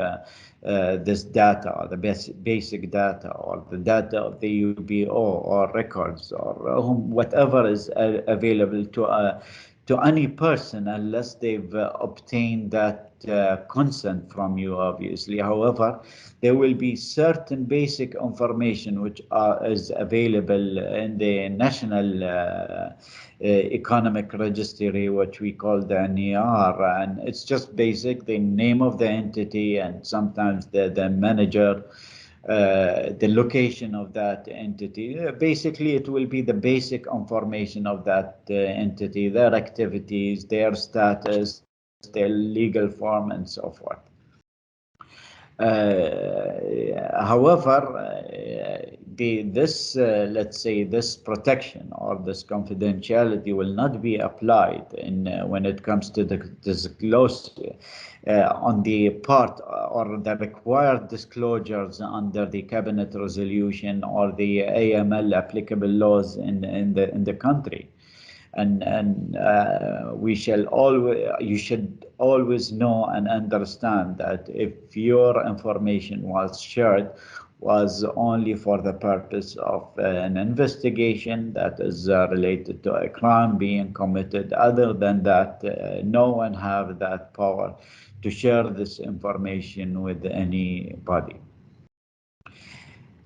this data, or the basic data, or the data of the UBO or records or whatever is available to any person, unless they've obtained that consent from you, obviously. However, there will be certain basic information which is available in the National Economic Registry, which we call the NER, and it's just basic, the name of the entity and sometimes the manager, the location of that entity. Basically, it will be the basic information of that entity, their activities, their status, their legal form, and so forth. However, let's say this protection or this confidentiality will not be applied when it comes to the disclosure on the part or the required disclosures under the cabinet resolution or the AML applicable laws in the country. And you should always know and understand that if your information was shared, was only for the purpose of an investigation that is related to a crime being committed. Other than that, no one have that power to share this information with anybody.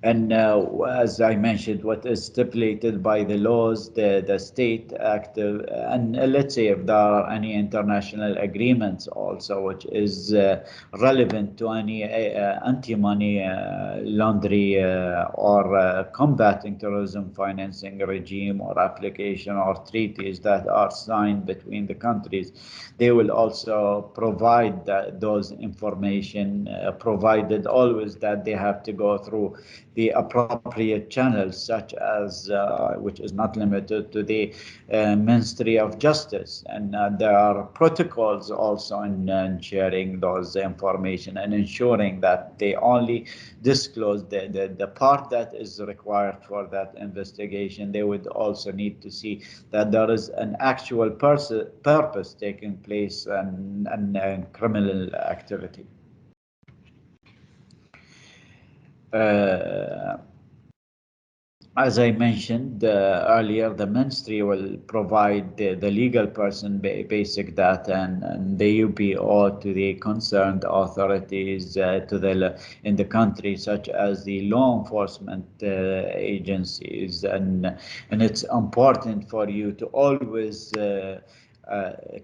And as I mentioned, what is stipulated by the laws, the state active, and let's say if there are any international agreements also, which is relevant to any anti-money laundering or combating terrorism financing regime or application or treaties that are signed between the countries, they will also provide those information, provided always that they have to go through the appropriate channels, such as which is not limited to the Ministry of Justice. And there are protocols also in sharing those information and ensuring that they only disclose the part that is required for that investigation. They would also need to see that there is an actual purpose taking place and criminal activity. as I mentioned earlier, the ministry will provide the legal person basic data and the UBO to the concerned authorities in the country, such as the law enforcement agencies, and it's important for you to always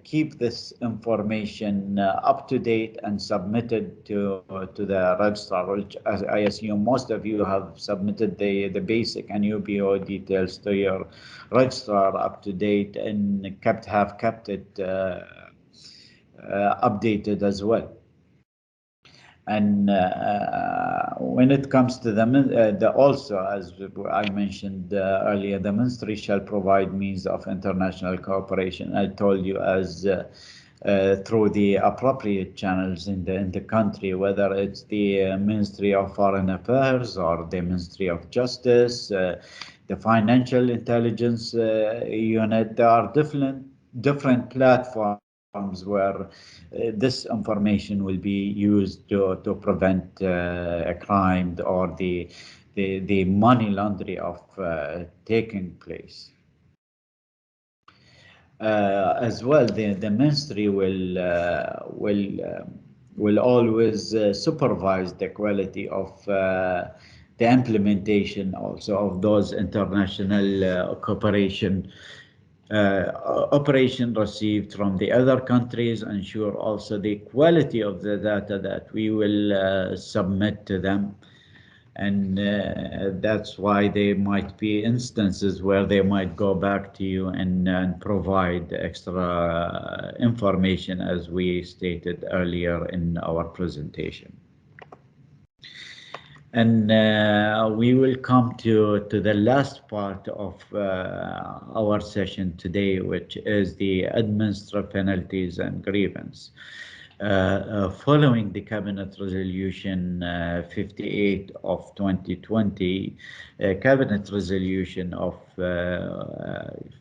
keep this information up to date and submitted to the registrar, which as I assume most of you have submitted the basic and UBO details to your registrar up to date and have kept it updated as well. And when it comes to also, as I mentioned earlier, the ministry shall provide means of international cooperation. I told you as through the appropriate channels in the country, whether it's the Ministry of Foreign Affairs or the Ministry of Justice, the Financial Intelligence Unit. There are different platforms where this information will be used to prevent a crime or the money laundering of taking place. As well, the ministry will always supervise the quality of the implementation also of those international cooperation operation received from the other countries, ensure also the quality of the data that we will submit to them. And that's why there might be instances where they might go back to you and provide extra information, as we stated earlier in our presentation. And we will come to the last part of our session today, which is the administrative penalties and grievance. Following the Cabinet Resolution 58 of 2020, Cabinet Resolution of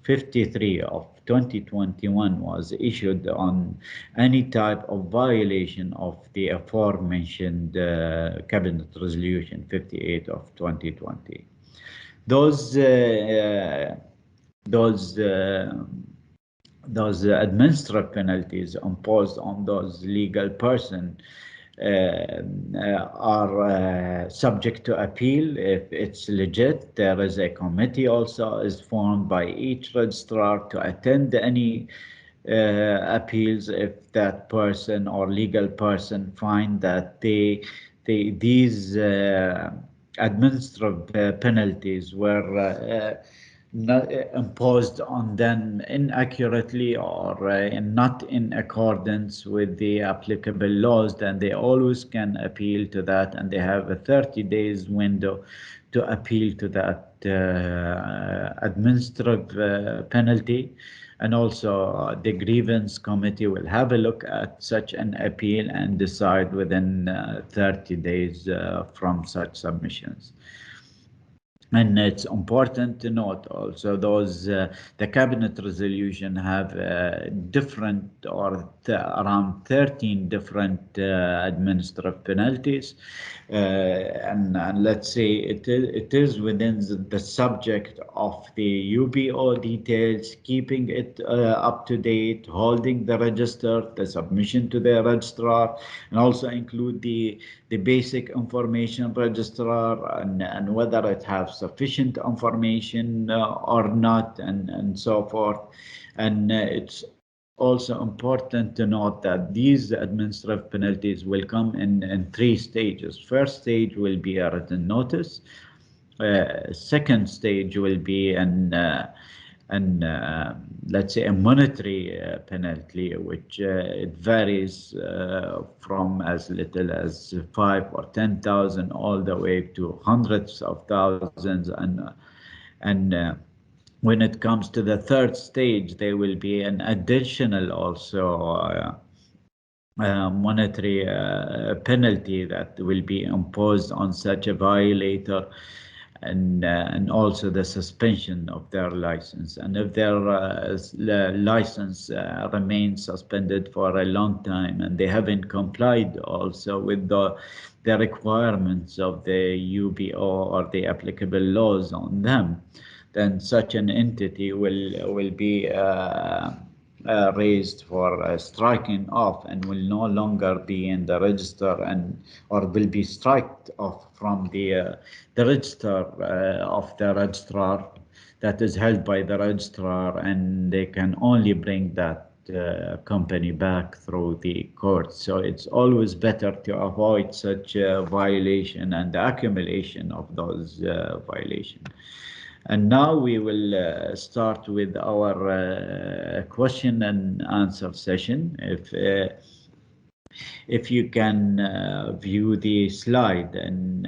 53 of 2021 was issued on any type of violation of the aforementioned Cabinet Resolution 58 of 2020. Those administrative penalties imposed on those legal person are subject to appeal if it's legit. There is a committee also is formed by each registrar to attend any appeals if that person or legal person find that these administrative penalties were not imposed on them inaccurately or not in accordance with the applicable laws, then they always can appeal to that, and they have a 30 days window to appeal to that administrative penalty. And also the grievance committee will have a look at such an appeal and decide within 30 days from such submissions. And it's important to note also those the cabinet resolution have different or around 13 different administrative penalties, and let's say it is within the subject of the UBO details, keeping it up to date, holding the register, the submission to the registrar, and also include the basic information registrar and whether it has sufficient information or not, and so forth. And it's also important to note that these administrative penalties will come in 3 stages. First stage will be a written notice. Second stage will be let's say a monetary penalty, which it varies from as little as 5 or 10,000 all the way to hundreds of thousands. And when it comes to the third stage, there will be an additional also monetary penalty that will be imposed on such a violator. and also the suspension of their license. And if their license remains suspended for a long time and they haven't complied also with the requirements of the UBO or the applicable laws on them, then such an entity will be raised for striking off and will no longer be in the register and or will be striked off from the register of the registrar that is held by the registrar, and they can only bring that company back through the court. So it's always better to avoid such violation and the accumulation of those violations. And now we will start with our question and answer session. If you can view the slide, and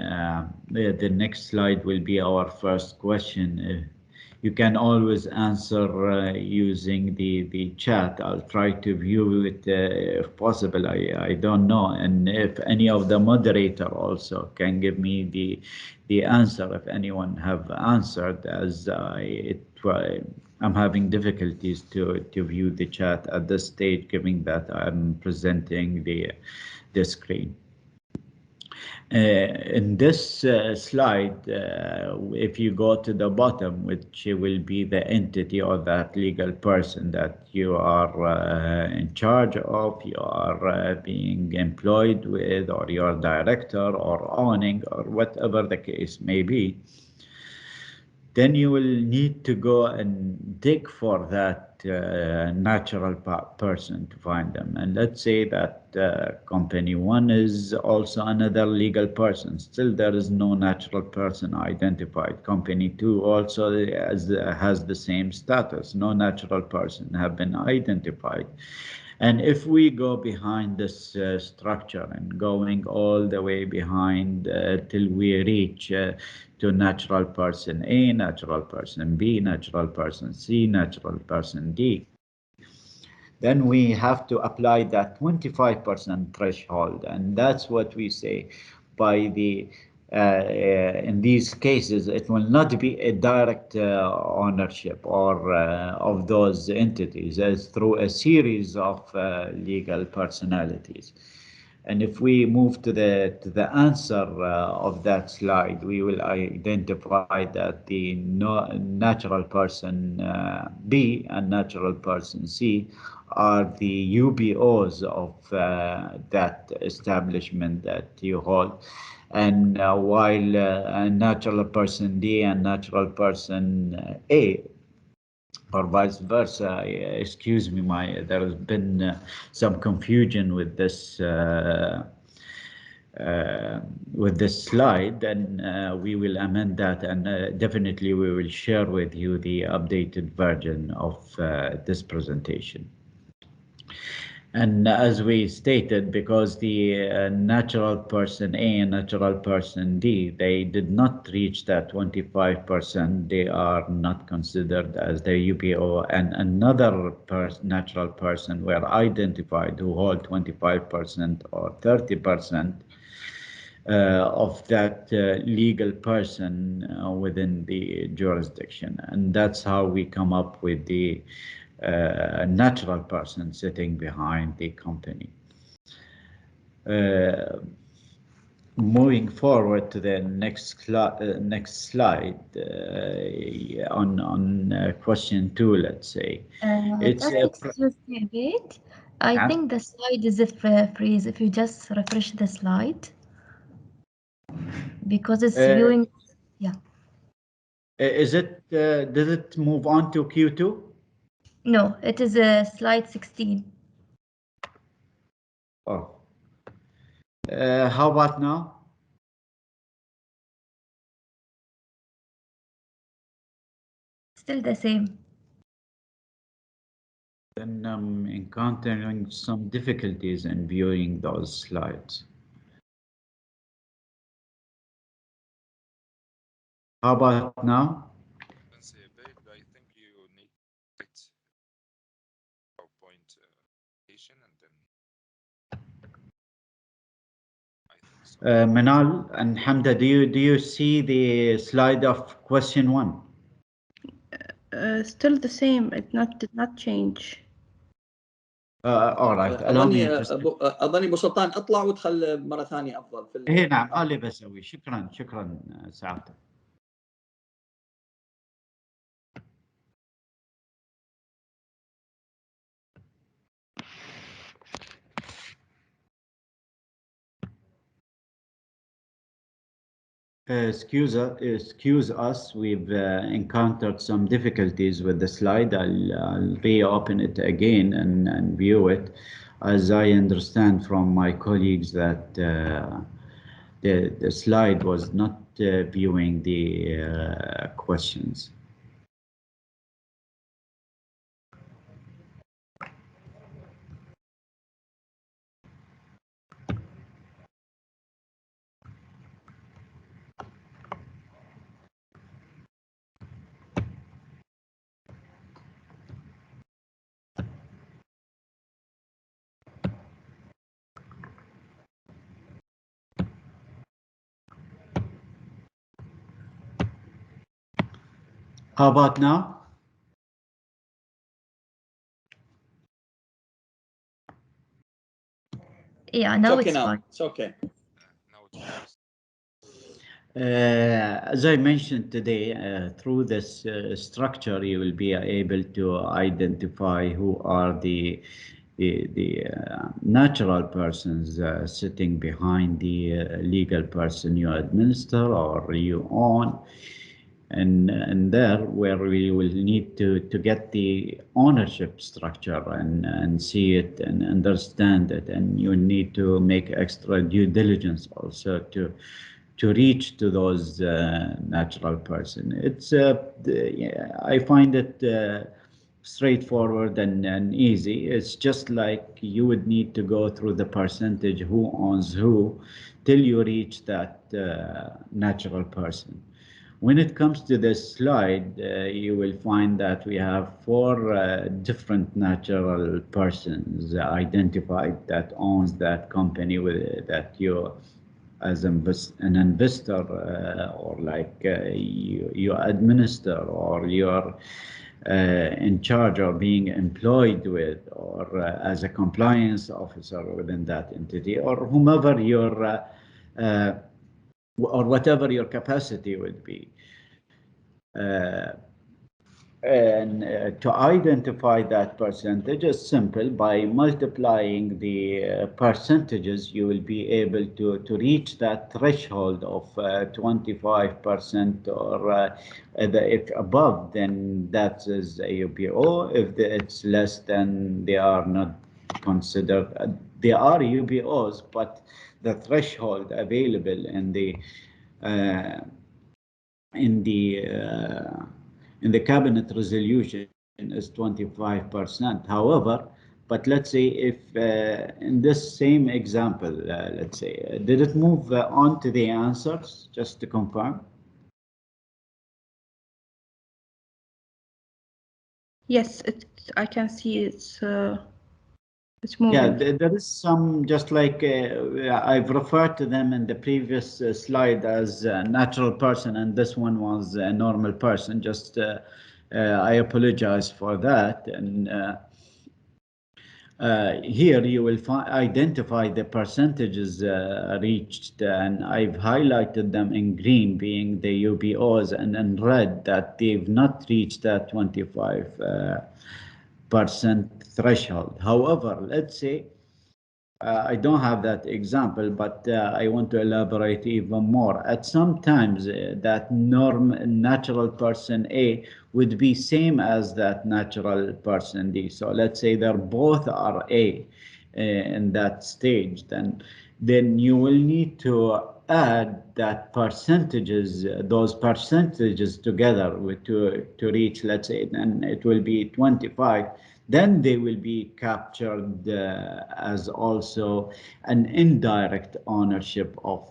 the next slide will be our first question. You can always answer using the chat. I'll try to view it if possible. I don't know, and if any of the moderator also can give me the answer if anyone have answered, as I'm having difficulties to view the chat at this stage, given that I'm presenting the screen. In this slide, if you go to the bottom, which will be the entity or that legal person that you are in charge of, you are being employed with, or your director or owning, or whatever the case may be, then you will need to go and dig for that natural person to find them. And let's say that company one is also another legal person. Still, there is no natural person identified. Company two also has the same status. No natural person have been identified. And if we go behind this structure and going all the way behind till we reach to natural person A, natural person B, natural person C, natural person D, then we have to apply that 25% threshold. And that's what we say by in these cases, it will not be a direct ownership or of those entities, as through a series of legal personalities. And if we move to the answer of that slide, we will identify that the natural person B and natural person C are the UBOs of that establishment that you hold. And while a natural person D and natural person A, or vice versa, excuse me, there has been some confusion with this slide, and we will amend that, and definitely we will share with you the updated version of this presentation. And as we stated, because the natural person A and natural person D, they did not reach that 25%, they are not considered as the UBO, and another natural person were identified who hold 25% or 30% of that legal person within the jurisdiction. And that's how we come up with the natural person sitting behind the company. Moving forward to the next slide, on question 2, let's say. Excuse me a bit. I think the slide is a freeze. If you just refresh the slide, because it's viewing. Yeah. Is it? Did it move on to Q2? No, it is a slide 16. Oh. How about now? Still the same. Then I'm encountering some difficulties in viewing those slides. How about now? I think you need PowerPoint presentation, and then I think Manal and Hamda, do you see the slide of question 1? Still the same. It did not change. All right. Allow me just... أظني أبو سلطان اطلع وادخل مرة ثانية أفضل في إيه نعم اللي بسوي. شكرا سعادتك. Excuse us, we've encountered some difficulties with the slide. I'll reopen it again and view it, as I understand from my colleagues that the slide was not viewing the questions. How about now? Yeah, now it's fine. It's okay. As I mentioned today, through this structure, you will be able to identify who are the natural persons sitting behind the legal person you administer or you own. And there where we will need to get the ownership structure and see it and understand it, and you need to make extra due diligence also to reach to those natural person. It's I find it straightforward and easy. It's just like you would need to go through the percentage who owns who till you reach that natural person. When it comes to this slide, you will find that we have 4 different natural persons identified that owns that company that you, as an investor, or like you administer, or you're in charge of being employed with, or as a compliance officer within that entity, or whomever your or whatever your capacity would be. And to identify that percentage is simple. By multiplying the percentages, you will be able to reach that threshold of 25%, or if above, then that is a UBO. If it's less, then they are not considered. They are UBOs, but the threshold available in the cabinet resolution is 25%. However, but let's say if in this same example, let's say, did it move on to the answers, just to confirm? Yes, I can see it's moving. Yeah, there is some, just like I've referred to them in the previous slide as a natural person, and this one was a normal person. Just I apologize for that. And here you will identify the percentages reached, and I've highlighted them in green, being the UBOs, and in red that they've not reached that 25% threshold. However, let's say I don't have that example, but I want to elaborate even more. At some times, that natural person A would be same as that natural person D. So let's say they're both are A in that stage. Then you will need to add that percentages, those percentages together to reach, let's say, and it will be 25. Then they will be captured as also an indirect ownership of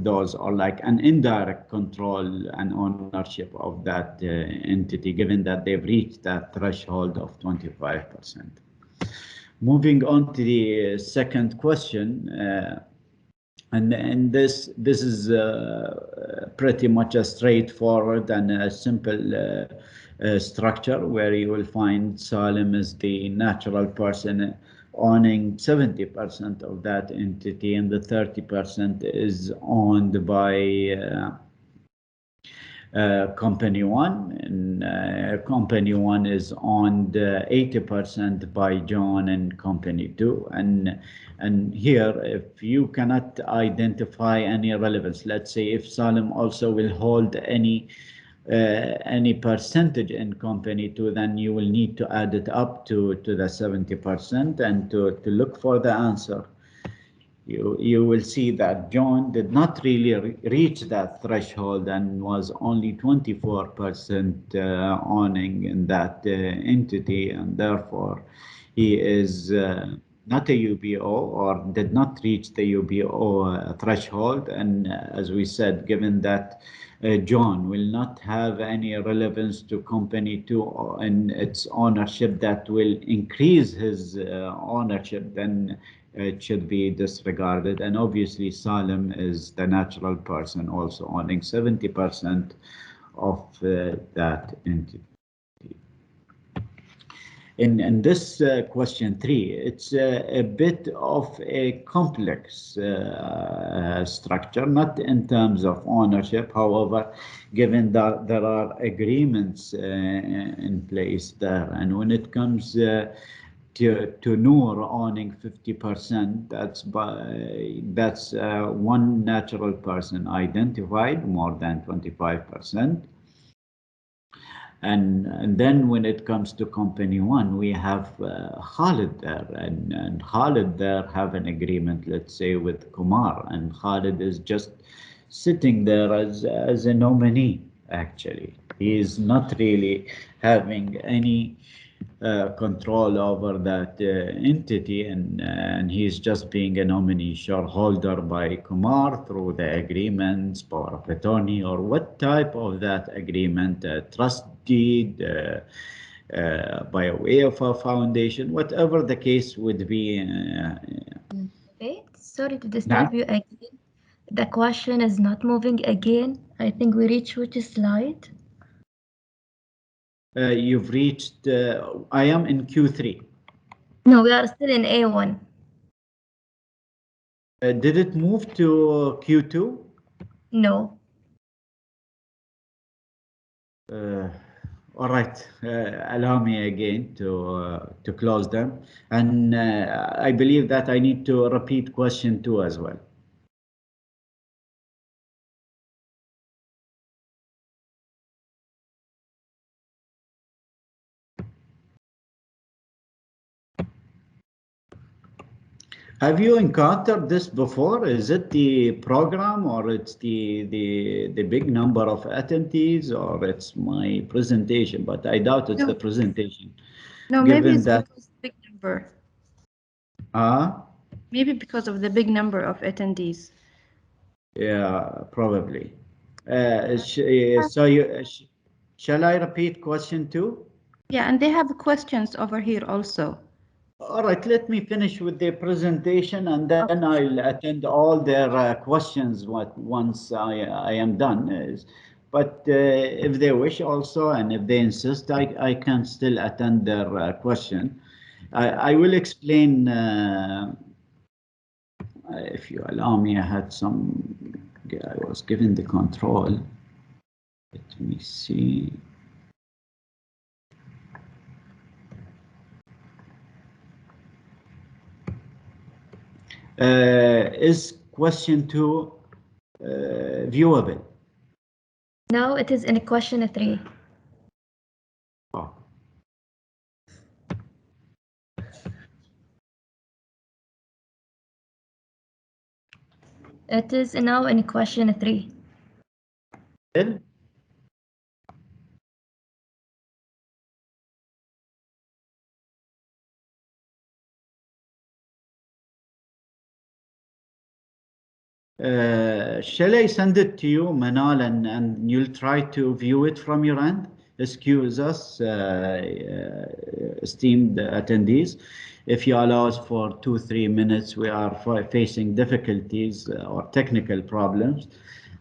those, or like an indirect control and ownership of that entity, given that they've reached that threshold of 25%. Moving on to the second question, And this is pretty much a straightforward and a simple structure where you will find Salim is the natural person owning 70% of that entity, and the 30% is owned by Company One, and Company One is owned 80% by John and Company Two. And here, if you cannot identify any relevance, let's say if Salim also will hold any percentage in Company Two, then you will need to add it up to the 70% and to look for the answer. You will see that John did not really reach that threshold and was only 24% owning in that entity, and therefore he is not a UBO or did not reach the UBO threshold. And as we said, given that John will not have any relevance to Company Two and its ownership that will increase his ownership, then it should be disregarded. And obviously Salim is the natural person also owning 70% of that entity. In this question 3, it's a bit of a complex structure, not in terms of ownership. However, given that there are agreements in place there, and when it comes to Noor owning 50%, that's one natural person identified, more than 25%. And then when it comes to Company One, we have Khalid there, and Khalid there have an agreement, let's say, with Kumar, and Khalid is just sitting there as a nominee. Actually, he is not really having any control over that entity, and he's just being a nominee shareholder by Kumar through the agreements, power of attorney, or what type of that agreement, trust deed, by way of a foundation, whatever the case would be. Wait, sorry to disturb you again. The question is not moving again. I think we reached which slide? You've reached, I am in Q3. No, we are still in A1. Did it move to Q2? No. All right, allow me again to close them. And I believe that I need to repeat question 2 as well. Have you encountered this before? Is it the program, or it's the big number of attendees, or it's my presentation? But I doubt it's the presentation. No, maybe it's because of the big number. Maybe because of the big number of attendees. Yeah, probably. Shall I repeat question 2? Yeah, and they have questions over here also. All right, let me finish with the presentation, and then I'll attend all their questions once I am done. But if they wish also, and if they insist, I can still attend their question. I will explain, if you allow me. I was given the control. Let me see. Is question 2 viewable? No, it is in question 3. Oh. It is now in question 3. Well, shall I send it to you, Manal, and you'll try to view it from your end? excuse us, esteemed attendees. If you allow us for 2-3 minutes, we are facing difficulties or technical problems.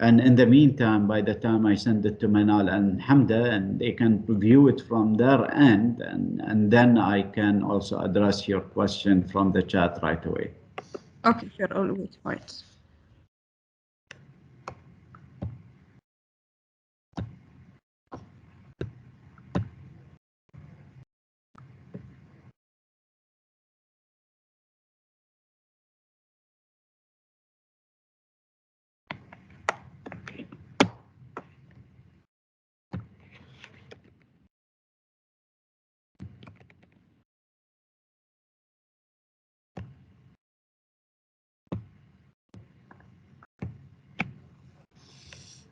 And in the meantime, by the time I send it to Manal and Hamda, and they can review it from their end, and then I can also address your question from the chat right away. Okay, sure. I'll wait for it.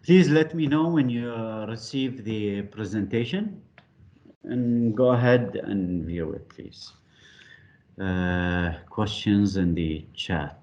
Please let me know when you receive the presentation, and go ahead and view it, please. Questions in the chat.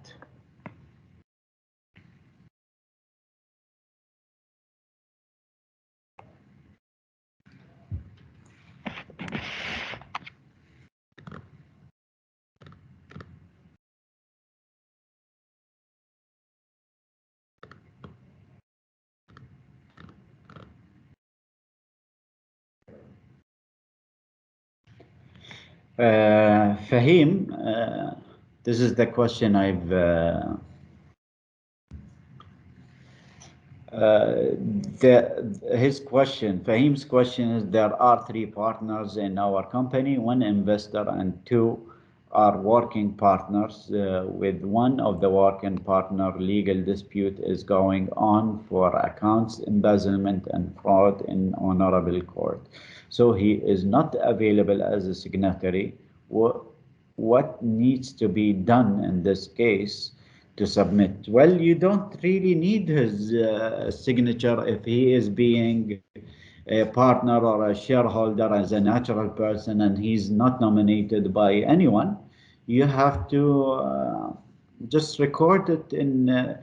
Fahim, this is the question I've Fahim's question is, there are 3 partners in our company, 1 investor and 2 are working partners. With one of the working partner, legal dispute is going on for accounts embezzlement and fraud in honorable court. So he is not available as a signatory. What needs to be done in this case to submit? Well, you don't really need his signature if he is being a partner or a shareholder as a natural person and he's not nominated by anyone. You have to just record it in the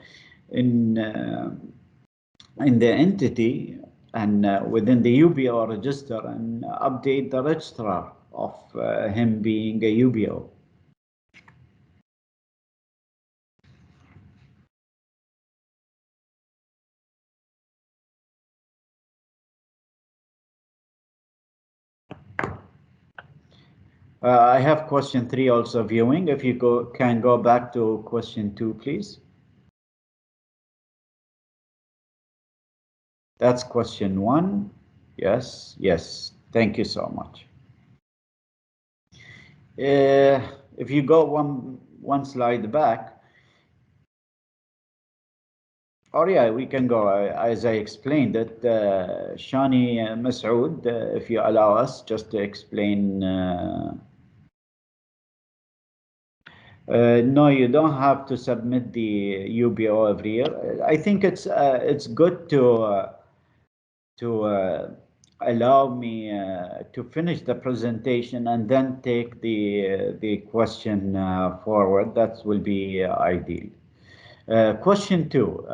entity and within the UBO register, and update the registrar of him being a UBO. I have question 3 also viewing. If you can go back to question 2, please. That's question 1. Yes, yes. Thank you so much. If you go one slide back, or yeah, we can go as I explained it. Shani Masood, if you allow us just to explain. No, you don't have to submit the UBO every year. I think it's good to allow me to finish the presentation and then take the question forward. That will be ideal. Question 2.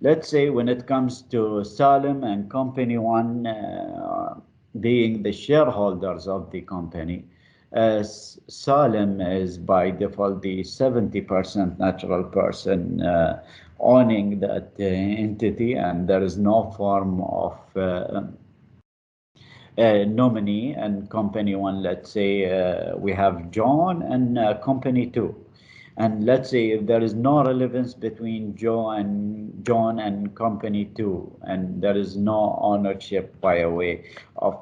Let's say when it comes to Salim and Company 1 being the shareholders of the company, Salim is by default the 70% natural person owning that entity, and there is no form of nominee. And Company 1, let's say we have John and Company 2. And let's say if there is no relevance between John and Company 2, and there is no ownership by a way of,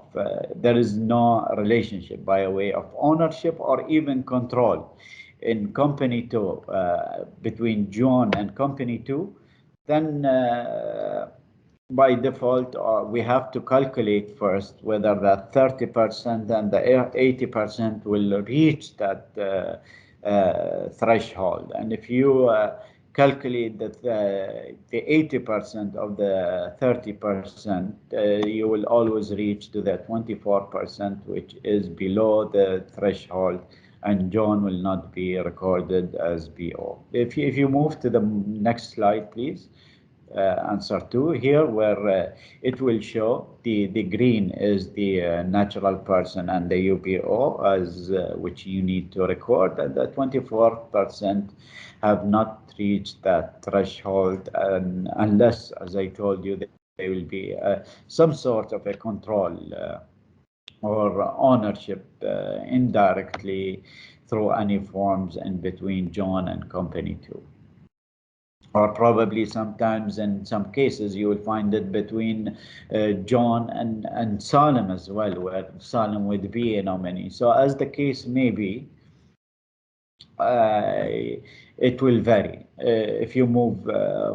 there is no relationship by a way of ownership or even control in Company 2 between John and Company 2, then by default we have to calculate first whether that 30% and the 80% will reach that threshold. And if you calculate that the 80% of the 30%, you will always reach to the 24%, which is below the threshold, and John will not be recorded as BO. If you move to the next slide, please. answer 2 here, where it will show the green is the natural person and the UBO as which you need to record, and the 24% have not reached that threshold, and unless, as I told you, there will be some sort of a control or ownership indirectly through any forms in between John and company 2. Or probably sometimes in some cases you will find it between John and Salim as well, where Salim would be a nominee. So as the case may be, it will vary. If you move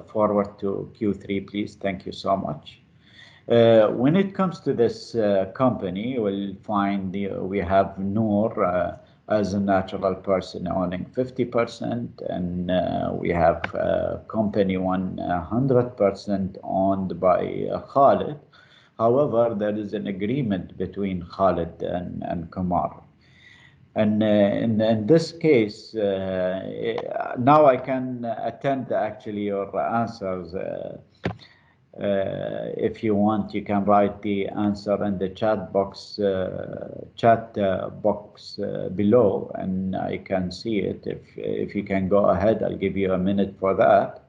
forward to Q3, please. Thank you so much. When it comes to this company, you will find we have Noor as a natural person owning 50%, and we have company 100% owned by Khalid. However, there is an agreement between Khalid and Kamar. And in this case, now I can attend actually your answers. If you want, you can write the answer in the chat box below, and I can see it. If you can go ahead, I'll give you a minute for that.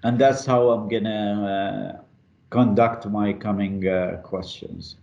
And that's how I'm gonna conduct my coming questions.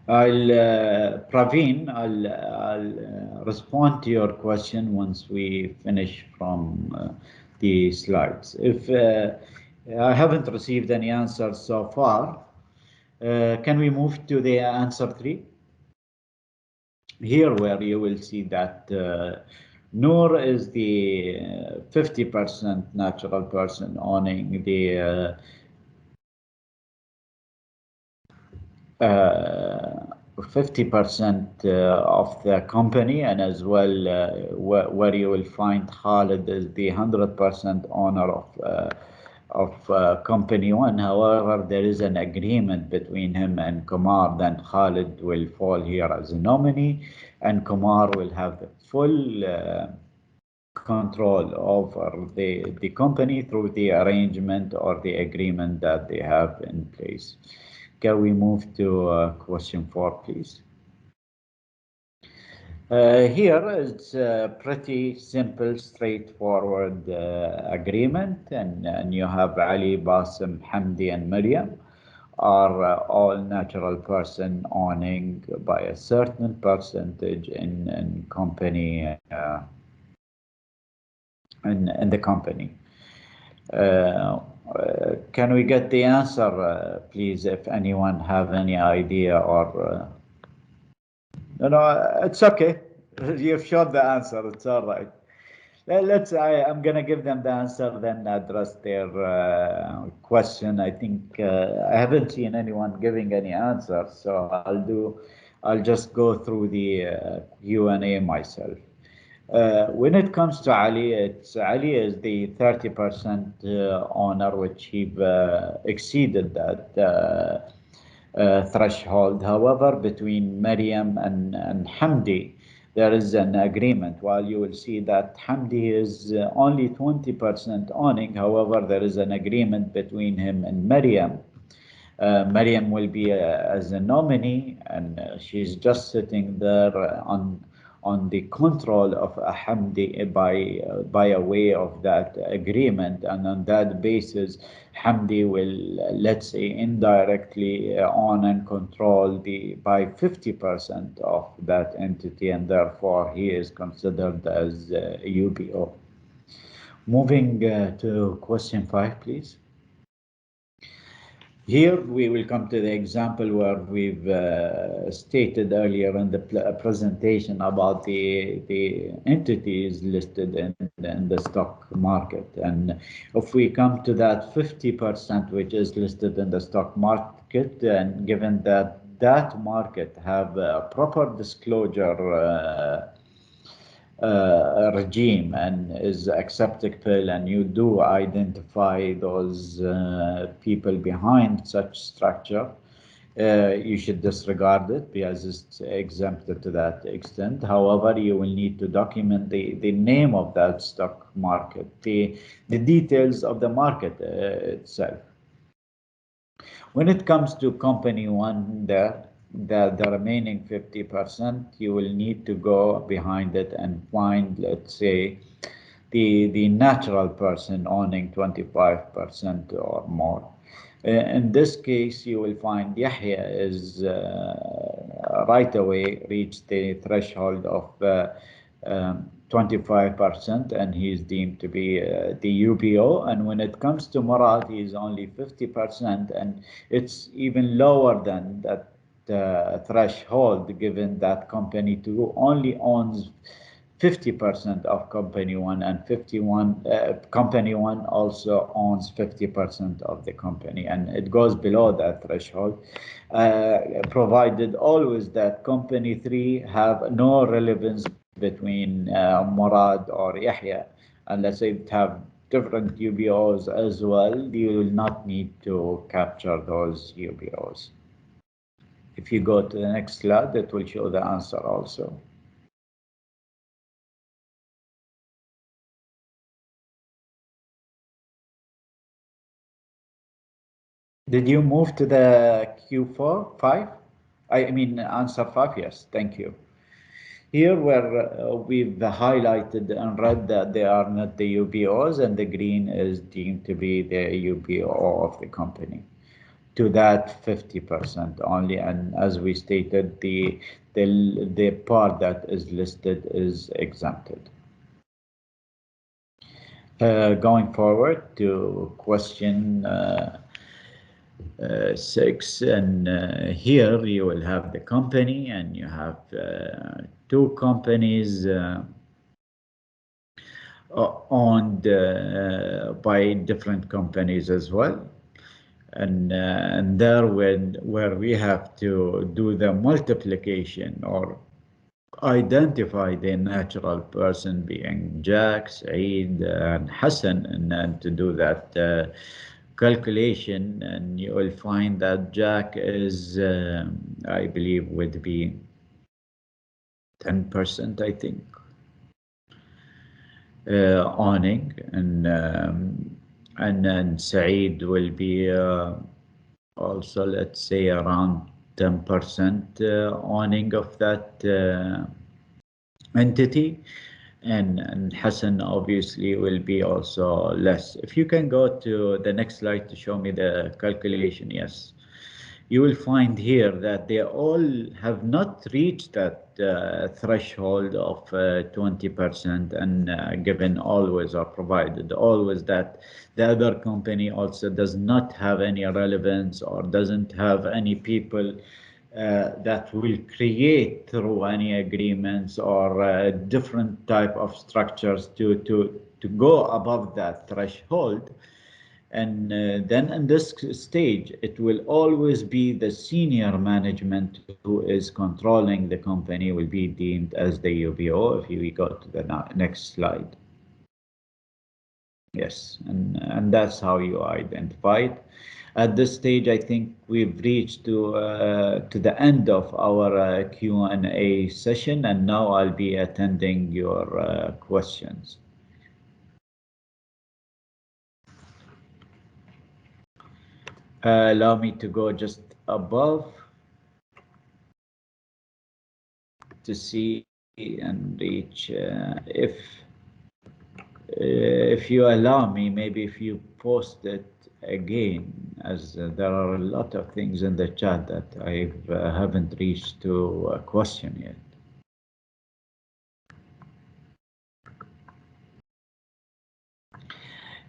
Praveen, I'll respond to your question once we finish from the slides. If I haven't received any answers so far, can we move to the answer 3? Here, where you will see that Noor is the 50% natural person owning the 50% of the company, and as well where you will find Khalid is the 100% owner of company 1. However, there is an agreement between him and Kumar, then Khalid will fall here as a nominee, and Kumar will have the full control over the company through the arrangement or the agreement that they have in place. Can we move to question 4, please? Here it's a pretty simple, straightforward agreement, and you have Ali, Basim, Hamdi, and Miriam are all natural person owning by a certain percentage in company in the company. Can we get the answer, please, if anyone have any idea or... No, it's okay. You've showed the answer. It's all right. I'm going to give them the answer, then address their question. I think I haven't seen anyone giving any answer, so I'll just go through the Q&A myself. When it comes to Ali, Ali is the 30% owner, which he exceeded that threshold. However, between Maryam and Hamdi, there is an agreement. While you will see that Hamdi is only 20% owning, however, there is an agreement between him and Maryam. Maryam will be as a nominee, and she's just sitting there on the control of Hamdi by a way of that agreement, and on that basis Hamdi will, let's say, indirectly own and control by 50% of that entity, and therefore he is considered as a UBO. Moving to question 5, please. Here we will come to the example where we've stated earlier in the presentation about the entities listed in the stock market. And if we come to that 50% which is listed in the stock market, and given that that market have a proper disclosure regime and is acceptable, and you do identify those people behind such structure, you should disregard it because it's exempted to that extent. However, you will need to document the name of that stock market, the details of the market itself. When it comes to company one, the remaining 50%, you will need to go behind it and find, let's say, the natural person owning 25% or more. In this case, you will find Yahya is right away reached the threshold of 25%, and he is deemed to be the UBO. And when it comes to Murad, he is only 50%, and it's even lower than that threshold, given that company two only owns 50% of company one, and company one also owns 50% of the company, and it goes below that threshold, provided always that company three have no relevance between Murad or Yahya, and let's say it have different UBOs as well, you will not need to capture those UBOs. If you go to the next slide, it will show the answer also. Did you move to the Q4, 5? I mean, answer 5, yes, thank you. Here where we've highlighted and read that they are not the UBOs, and the green is deemed to be the UBO of the company, to that 50% only. And as we stated, the part that is listed is exempted. Going forward to question 6, and here you will have the company, and you have two companies owned by different companies as well, and there where we have to do the multiplication or identify the natural person being Jack, Saeed, and Hassan, and then to do that calculation, and you will find that Jack is, I believe, would be 10%, I think, owning, and then Saeed will be also, let's say, around 10% owning of that entity, and Hassan obviously will be also less. If you can go to the next slide to show me the calculation, yes, you will find here that they all have not reached that threshold of 20%, and given always or provided always that the other company also does not have any relevance or doesn't have any people that will create through any agreements or different type of structures to go above that threshold. And then in this stage, it will always be the senior management who is controlling the company will be deemed as the UBO. If we go to the next slide. Yes, and that's how you identify it. At this stage, I think we've reached to the end of our Q&A session, and now I'll be attending your questions. Allow me to go just above to see and reach. If you allow me, maybe if you post it again, as there are a lot of things in the chat that I haven't reached to a question yet.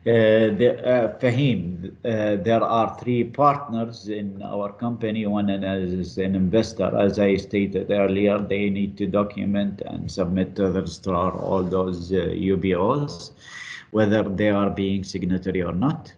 Fahim, there are 3 partners in our company. One is an investor. As I stated earlier, they need to document and submit to the registrar all those UBOs, whether they are being signatory or not.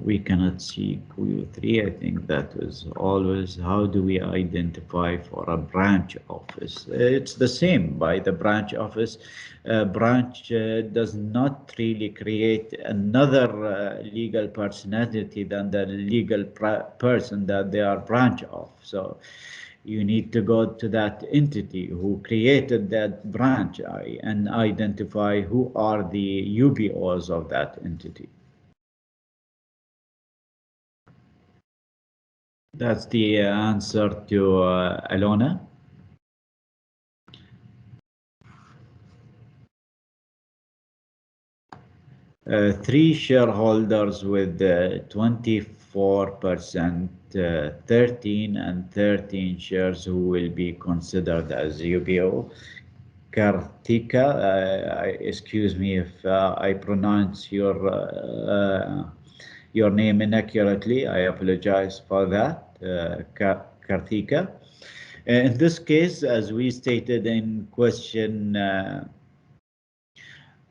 we cannot see Q3. I think that was always how do we identify for a branch office. It's the same by the branch office. Branch does not really create another legal personality than the legal person that they are branch of. So you need to go to that entity who created that branch and identify who are the UBOs of that entity. That's the answer to Alona. Three shareholders with 24%, 13 and 13 shares who will be considered as UBO. Kartika, excuse me if I pronounce your name inaccurately. I apologize for that, Kartika. In this case, as we stated in question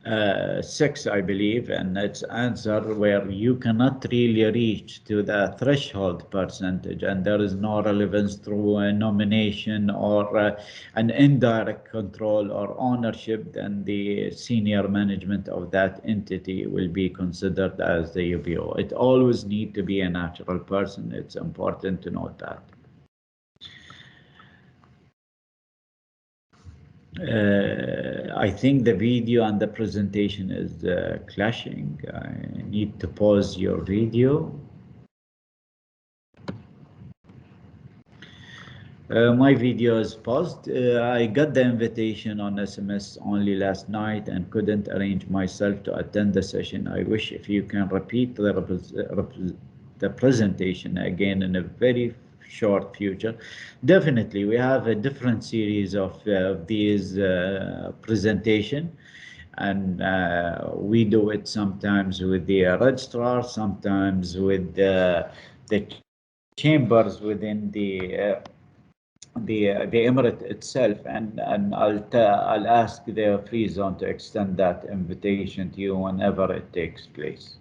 6, I believe, and its answer where you cannot really reach to the threshold percentage, and there is no relevance through a nomination or an indirect control or ownership, then the senior management of that entity will be considered as the UBO. It always need to be a natural person. It's important to note that. I think the video and the presentation is clashing. I need to pause your video. My video is paused. I got the invitation on SMS only last night and couldn't arrange myself to attend the session. I wish if you can repeat the presentation again in a very short future. Definitely, we have a different series of these presentation, and we do it sometimes with the registrar, sometimes with the chambers within the emirate itself, and I'll ask the free zone to extend that invitation to you whenever it takes place.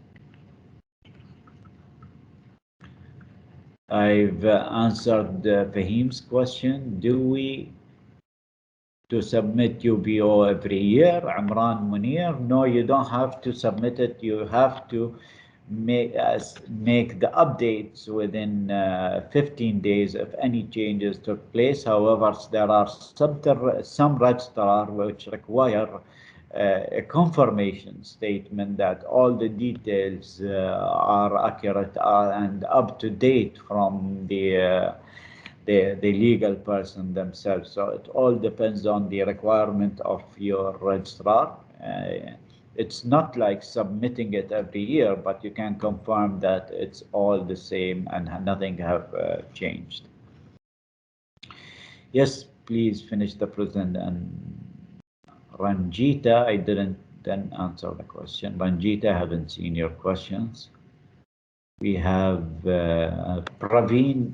I've answered Fahim's question. Do we to submit UBO every year? Imran Munir, no, you don't have to submit it. You have to make the updates within 15 days if any changes took place. However, there are some registrar which require a confirmation statement that all the details are accurate and up to date from the legal person themselves. So it all depends on the requirement of your registrar. It's not like submitting it every year, but you can confirm that it's all the same and nothing have changed. Yes, please finish the present. And Ranjita, I didn't then answer the question. Ranjita, I haven't seen your questions. We have Praveen.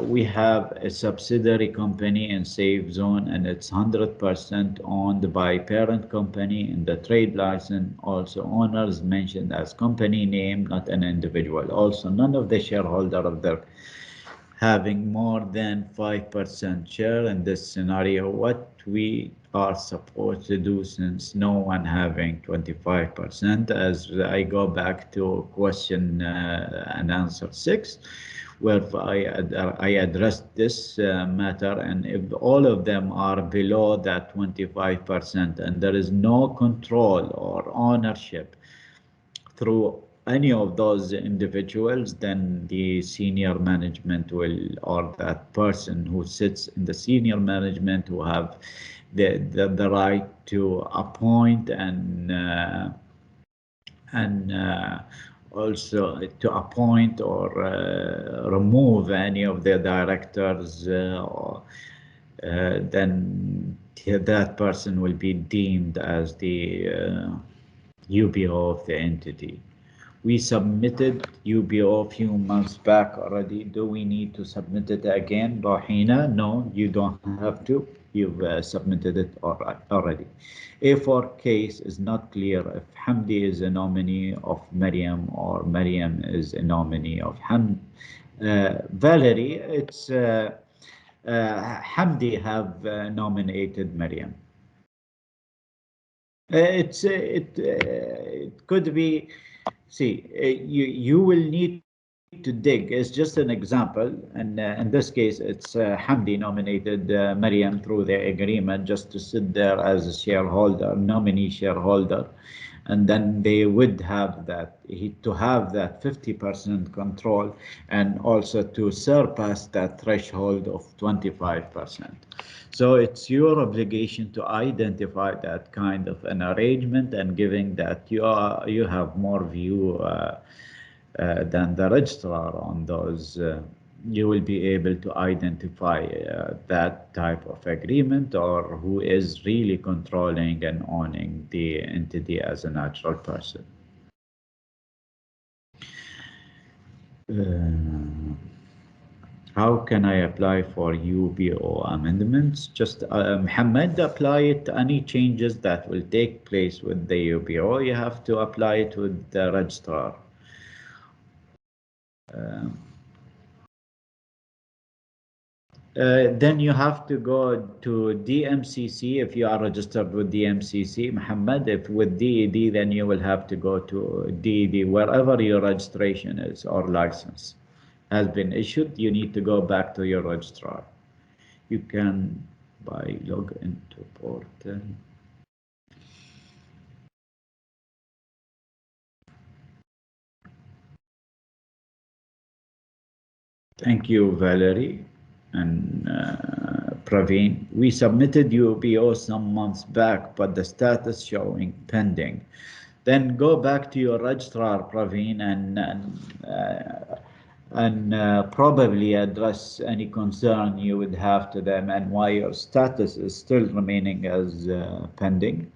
We have a subsidiary company in safe zone, and it's 100% owned by parent company. In the trade license, also owners mentioned as company name, not an individual. Also, none of the shareholder of the having more than 5% share in this scenario. What we are supposed to do, since no one having 25%, as I go back to question and answer 6, where I addressed this matter, and if all of them are below that 25% and there is no control or ownership through any of those individuals, then the senior management will, or that person who sits in the senior management, who have the right to appoint and also to appoint or remove any of the directors, then that person will be deemed as the UBO of the entity. We submitted UBO a few months back already. Do we need to submit it again, Rahina? No, you don't have to. you've submitted it already. A4 case is not clear if Hamdi is a nominee of Maryam or Maryam is a nominee of Valerie. It's Hamdi have nominated Maryam. It could be. See, you will need to dig. It's just an example, and in this case, it's Hamdi nominated Maryam through the agreement just to sit there as a shareholder, nominee shareholder, and then they would have that to have that 50% control, and also to surpass that threshold of 25%. So it's your obligation to identify that kind of an arrangement, and given that you have more view than the registrar on those, you will be able to identify that type of agreement or who is really controlling and owning the entity as a natural person. How can I apply for UBO amendments? Just Mohammed, apply it. Any changes that will take place with the UBO, you have to apply it with the registrar. Then you have to go to DMCC if you are registered with DMCC, Mohammed. If with DED, then you will have to go to DED wherever your registration is or license has been issued. You need to go back to your registrar. You can log into portal. Thank you, Valerie and Praveen. We submitted UBO some months back, but the status showing pending. Then go back to your registrar, Praveen, and probably address any concern you would have to them and why your status is still remaining as pending.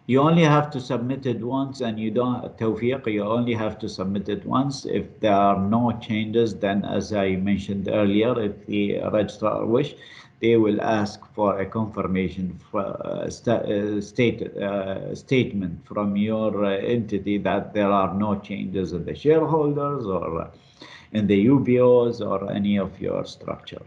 You only have to submit it once, and you don't, Tawfiq, you only have to submit it once. If there are no changes, then as I mentioned earlier, if the registrar wish, they will ask for a confirmation statement from your entity that there are no changes in the shareholders or in the UBOs or any of your structure.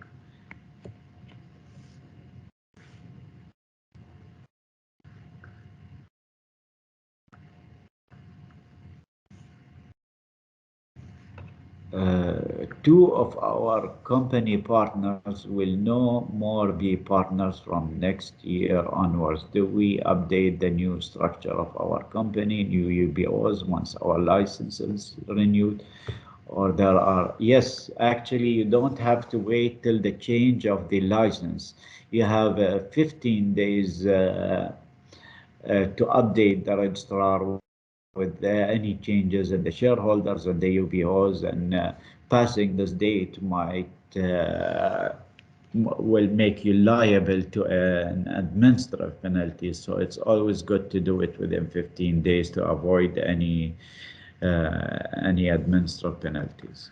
Two of our company partners will no more be partners from next year onwards. Do we update the new structure of our company, new UBOs, once our license is renewed? Or there are, yes, actually you don't have to wait till the change of the license. You have 15 days to update the registrar with any changes in the shareholders and the UBOs, and passing this date might will make you liable to an administrative penalty. So it's always good to do it within 15 days to avoid any administrative penalties.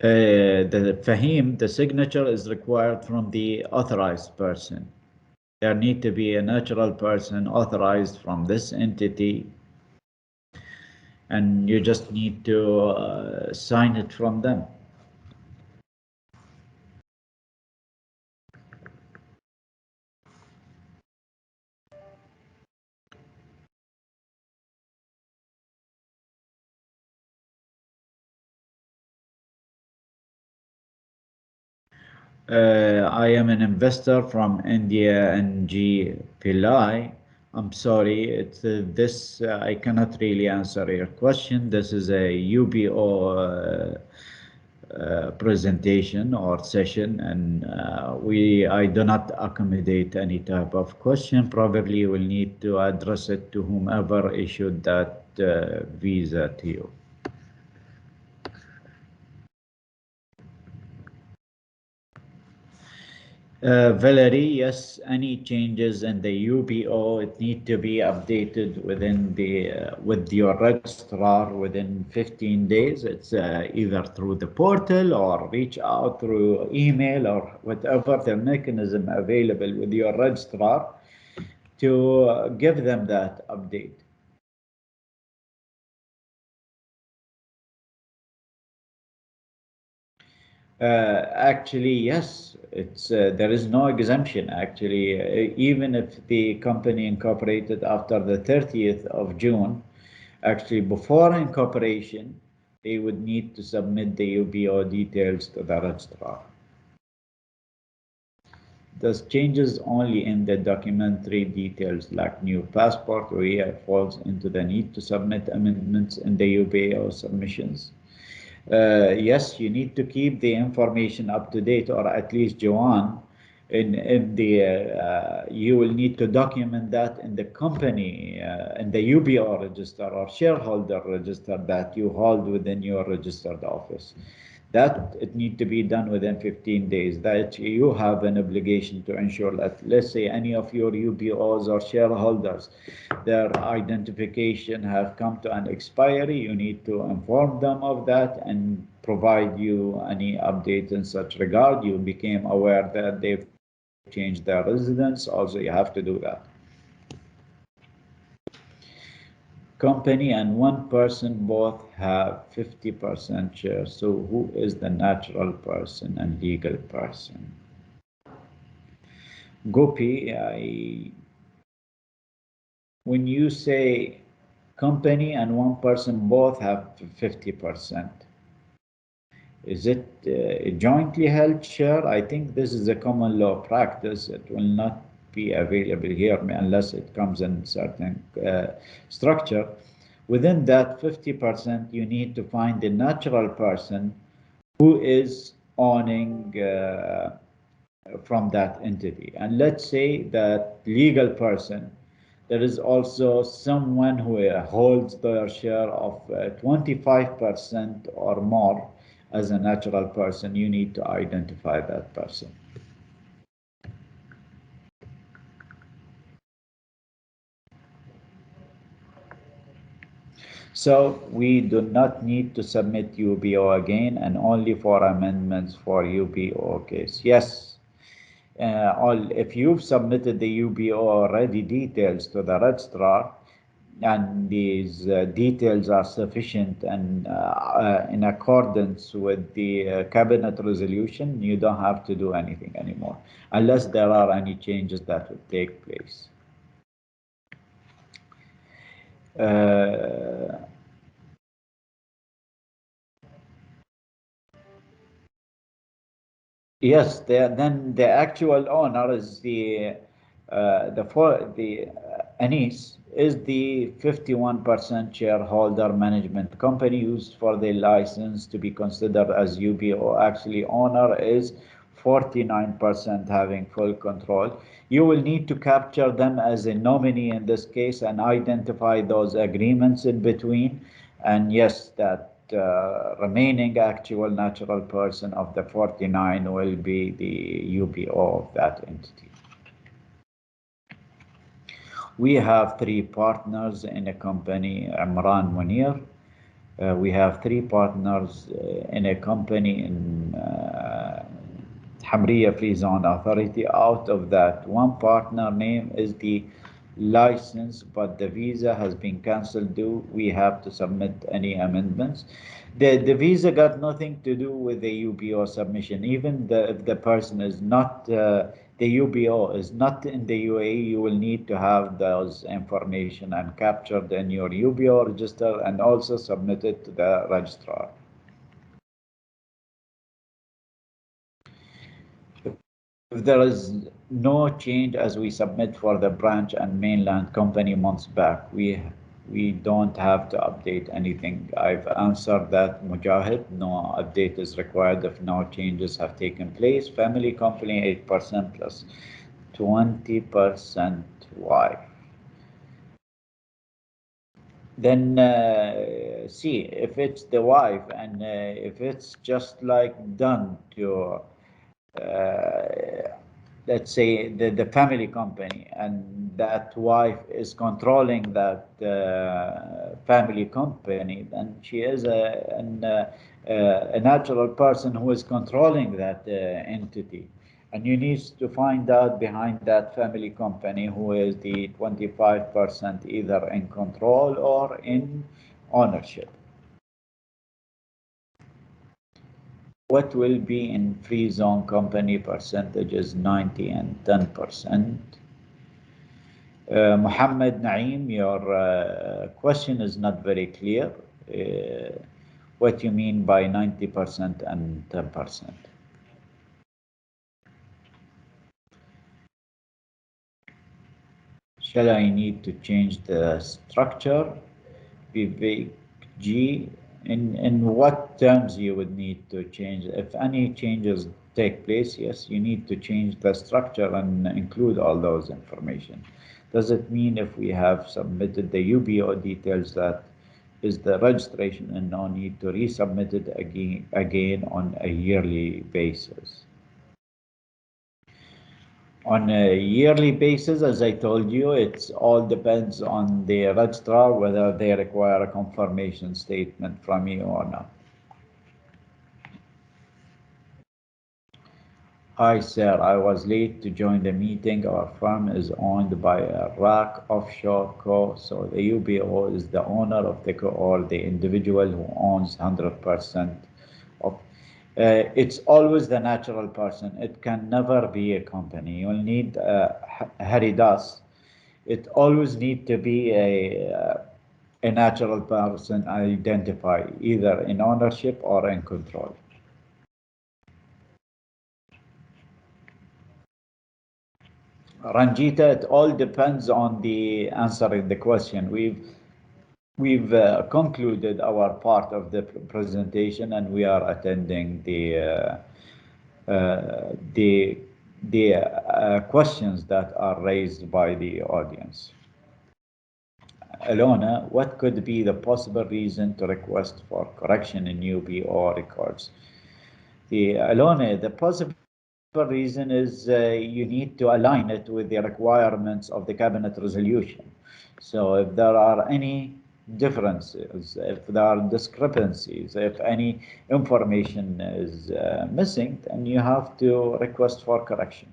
The Fahim, the signature is required from the authorized person. There need to be a natural person authorized from this entity, and you just need to sign it from them. I am an investor from India, NG Pillai. I'm sorry, it's this. I cannot really answer your question. This is a UBO presentation or session, and I do not accommodate any type of question. Probably you will need to address it to whomever issued that visa to you. Valerie, yes, any changes in the UBO, it need to be updated within with your registrar within 15 days. It's either through the portal or reach out through email or whatever the mechanism available with your registrar to give them that update. Actually, yes, it's there is no exemption actually. Even if the company incorporated after the 30th of June, actually before incorporation, they would need to submit the UBO details to the registrar. Thus, changes only in the documentary details like new passport or falls into the need to submit amendments in the UBO submissions. Yes, you need to keep the information up to date, or at least Joanne, in the you will need to document that in the company, in the UBO register or shareholder register that you hold within your registered office. That it need to be done within 15 days. That you have an obligation to ensure that, let's say, any of your UBOs or shareholders, their identification have come to an expiry, you need to inform them of that and provide you any updates in such regard. You became aware that they've changed their residence, also you have to do that. Company and one person both have 50% share. So who is the natural person and legal person? Gopi, when you say company and one person both have 50%, is it a jointly held share? I think this is a common law practice. It will not be available here unless it comes in certain structure. Within that 50%, you need to find the natural person who is owning from that entity. And let's say that legal person, there is also someone who holds their share of 25% or more as a natural person. You need to identify that person. So we do not need to submit UBO again and only for amendments for UBO case. Yes, if you've submitted the UBO already details to the registrar and these details are sufficient and in accordance with the cabinet resolution, you don't have to do anything anymore unless there are any changes that would take place. Yes, then the actual owner is the Anis is the 51% shareholder management company used for the license to be considered as UBO. Actually, owner is 49% having full control. You will need to capture them as a nominee in this case and identify those agreements in between. And yes, that remaining actual natural person of the 49 will be the UBO of that entity. We have 3 partners in a company, Imran Munir. We have 3 partners in a company in Hamriyah Free Zone Authority. Out of that, 1 partner name is the license, but the visa has been cancelled. Do we have to submit any amendments? The visa got nothing to do with the UBO submission. Even if the person is not, the UBO is not in the UAE, you will need to have those information and captured in your UBO register and also submitted to the registrar. If there is no change as we submit for the branch and mainland company months back, we don't have to update anything. I've answered that, Mujahid. No update is required if no changes have taken place. Family company 8% plus 20% wife. Then see if it's the wife and if it's just like done to let's say the family company, and that wife is controlling that family company, then she is a natural person who is controlling that entity. And you need to find out behind that family company who is the 25% either in control or in ownership. What will be in free zone company percentages? 90 and 10%. Muhammad Naeem, your question is not very clear. What you mean by 90% and 10%? Shall I need to change the structure? Vivek G, in what terms you would need to change? If any changes take place, yes, you need to change the structure and include all those information. Does it mean if we have submitted the UBO details that is the registration and no need to resubmit it again on a yearly basis? On a yearly basis, as I told you, it all depends on the registrar whether they require a confirmation statement from you or not. Hi, sir. I was late to join the meeting. Our firm is owned by a RAC offshore co. So the UBO is the owner of the co or the individual who owns 100% of. It's always the natural person. It can never be a company. You'll need Haridas. It always need to be a natural person identified either in ownership or in control. Ranjita, it all depends on the answering the question. We've concluded our part of the presentation, and we are attending the questions that are raised by the audience. Alona, what could be the possible reason to request for correction in UBO records? Alona, the possible reason is you need to align it with the requirements of the cabinet resolution. So if there are any differences, if there are discrepancies, if any information is missing, then you have to request for correction.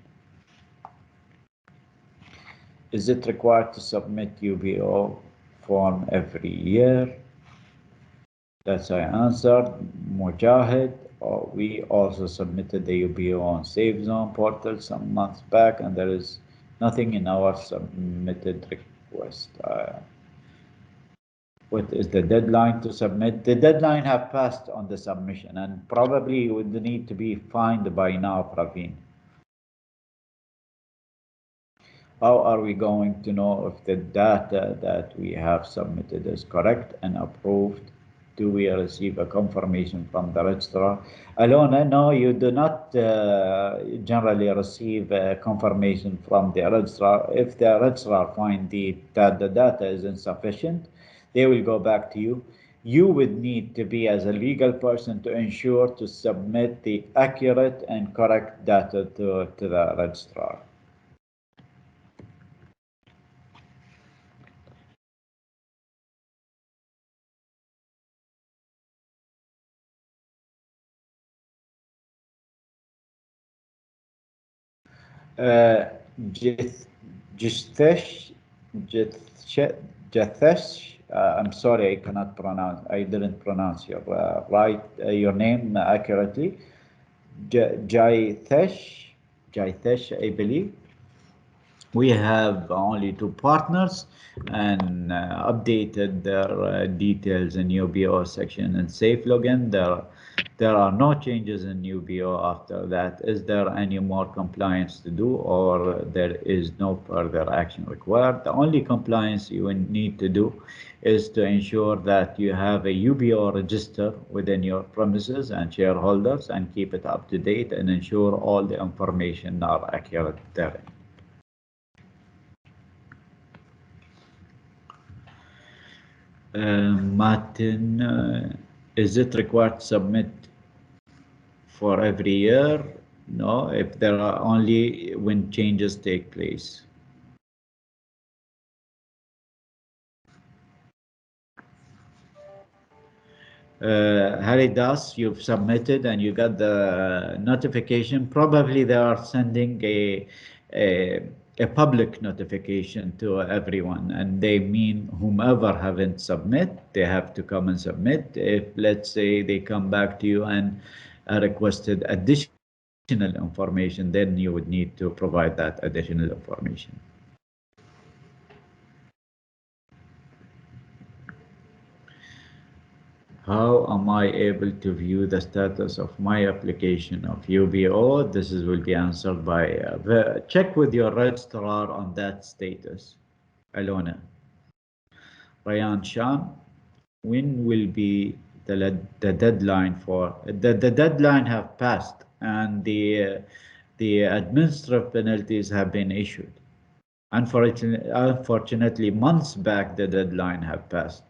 Is it required to submit UBO form every year? That's I answered. Mujahid, we also submitted the UBO on Safe Zone portal some months back, and there is nothing in our submitted request. What is the deadline to submit? The deadline have passed on the submission, and probably would need to be fined by now, Praveen. How are we going to know if the data that we have submitted is correct and approved? Do we receive a confirmation from the registrar? Alona, no, you do not generally receive a confirmation from the registrar. If the registrar finds that the data is insufficient, they will go back to you. You would need to be, as a legal person, to ensure to submit the accurate and correct data to the registrar. Jathesh, I'm sorry, I cannot pronounce. I didn't pronounce your your name accurately. Jathesh, I believe. We have only 2 partners and updated their details in UBO section and safe login. There are no changes in UBO after that. Is there any more compliance to do, or there is no further action required? The only compliance you will need to do is to ensure that you have a UBO register within your premises and shareholders, and keep it up to date and ensure all the information are accurate therein. Martin, is it required to submit for every year? No, if there are only when changes take place. Haridas, you've submitted and you got the notification. Probably they are sending a public notification to everyone, and they mean whomever haven't submit, they have to come and submit. If let's say they come back to you and requested additional information, then you would need to provide that additional information. How am I able to view the status of my application of UBO? This will be answered by check with your registrar on that status. Alona. Ryan Shan, when will be the deadline for the deadline have passed and the administrative penalties have been issued. Unfortunately, months back the deadline have passed.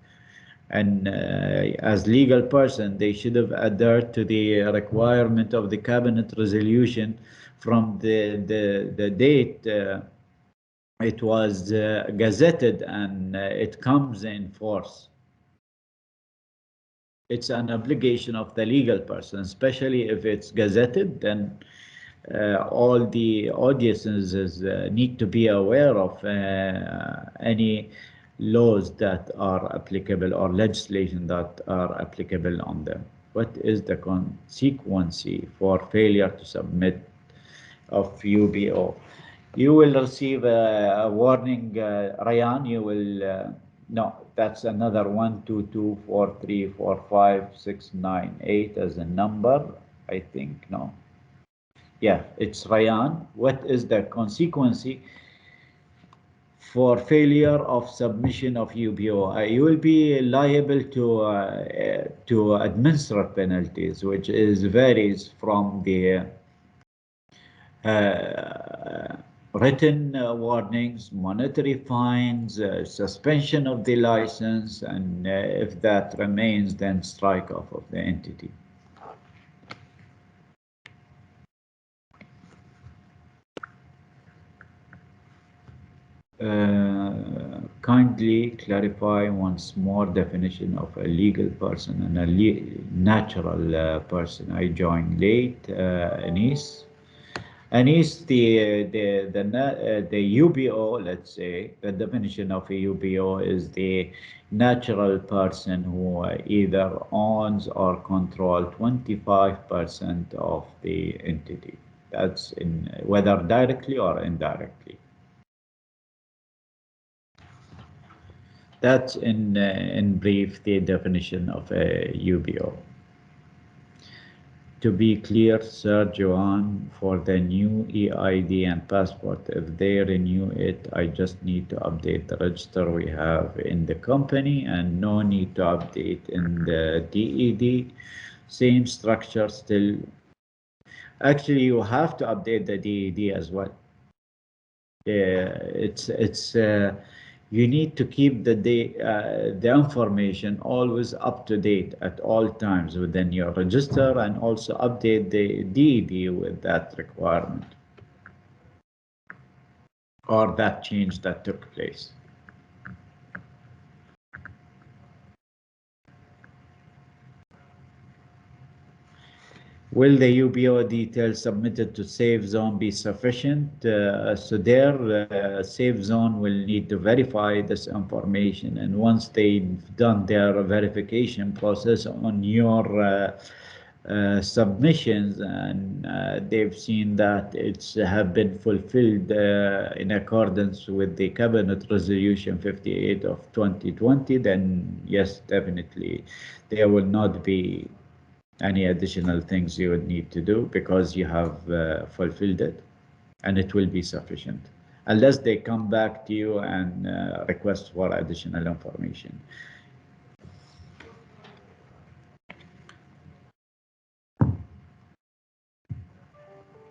And as legal person, they should have adhered to the requirement of the cabinet resolution from the date it was gazetted and it comes in force. It's an obligation of the legal person, especially if it's gazetted, then all the audiences need to be aware of any laws that are applicable or legislation that are applicable on them. What is the consequence for failure to submit of UBO? You will receive a warning, Ryan. You will, no, that's another 1, 2, 2, 4, 3, 4, 5, 6, 9, 8 as a number, I think, no. Yeah, it's Ryan. What is the consequence for failure of submission of UBO? You will be liable to administrative penalties, which varies from the written warnings, monetary fines, suspension of the license, and if that remains, then strike off of the entity. Kindly clarify once more definition of a legal person and a natural person. I joined late, Anis. Anis, the UBO, let's say, the definition of a UBO is the natural person who either owns or controls 25% of the entity. That's in whether directly or indirectly. That's in brief the definition of a UBO. To be clear, Sir Joan, for the new EID and passport, if they renew it, I just need to update the register we have in the company and no need to update in the DED. Same structure still. Actually, you have to update the DED as well. You need to keep the information always up to date at all times within your register and also update the DED with that requirement or that change that took place. Will the UBO details submitted to Safe Zone be sufficient? So their Safe Zone will need to verify this information, and once they've done their verification process on your submissions and they've seen that it's have been fulfilled in accordance with the Cabinet Resolution 58 of 2020, then yes, definitely there will not be any additional things you would need to do because you have fulfilled it, and it will be sufficient unless they come back to you and request for additional information.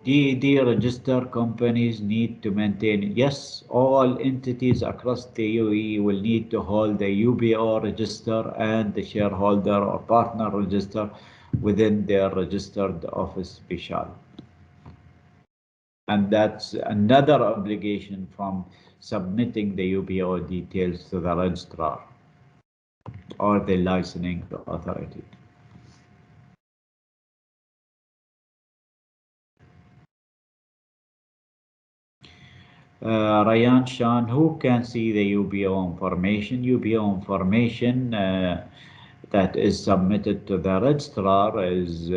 DED register companies need to maintain, yes, all entities across the UAE will need to hold the UBO register and the shareholder or partner register within their registered office special. And that's another obligation from submitting the UBO details to the registrar or the licensing authority. Ryan Shan, who can see the UBO information? UBO information that is submitted to the registrar is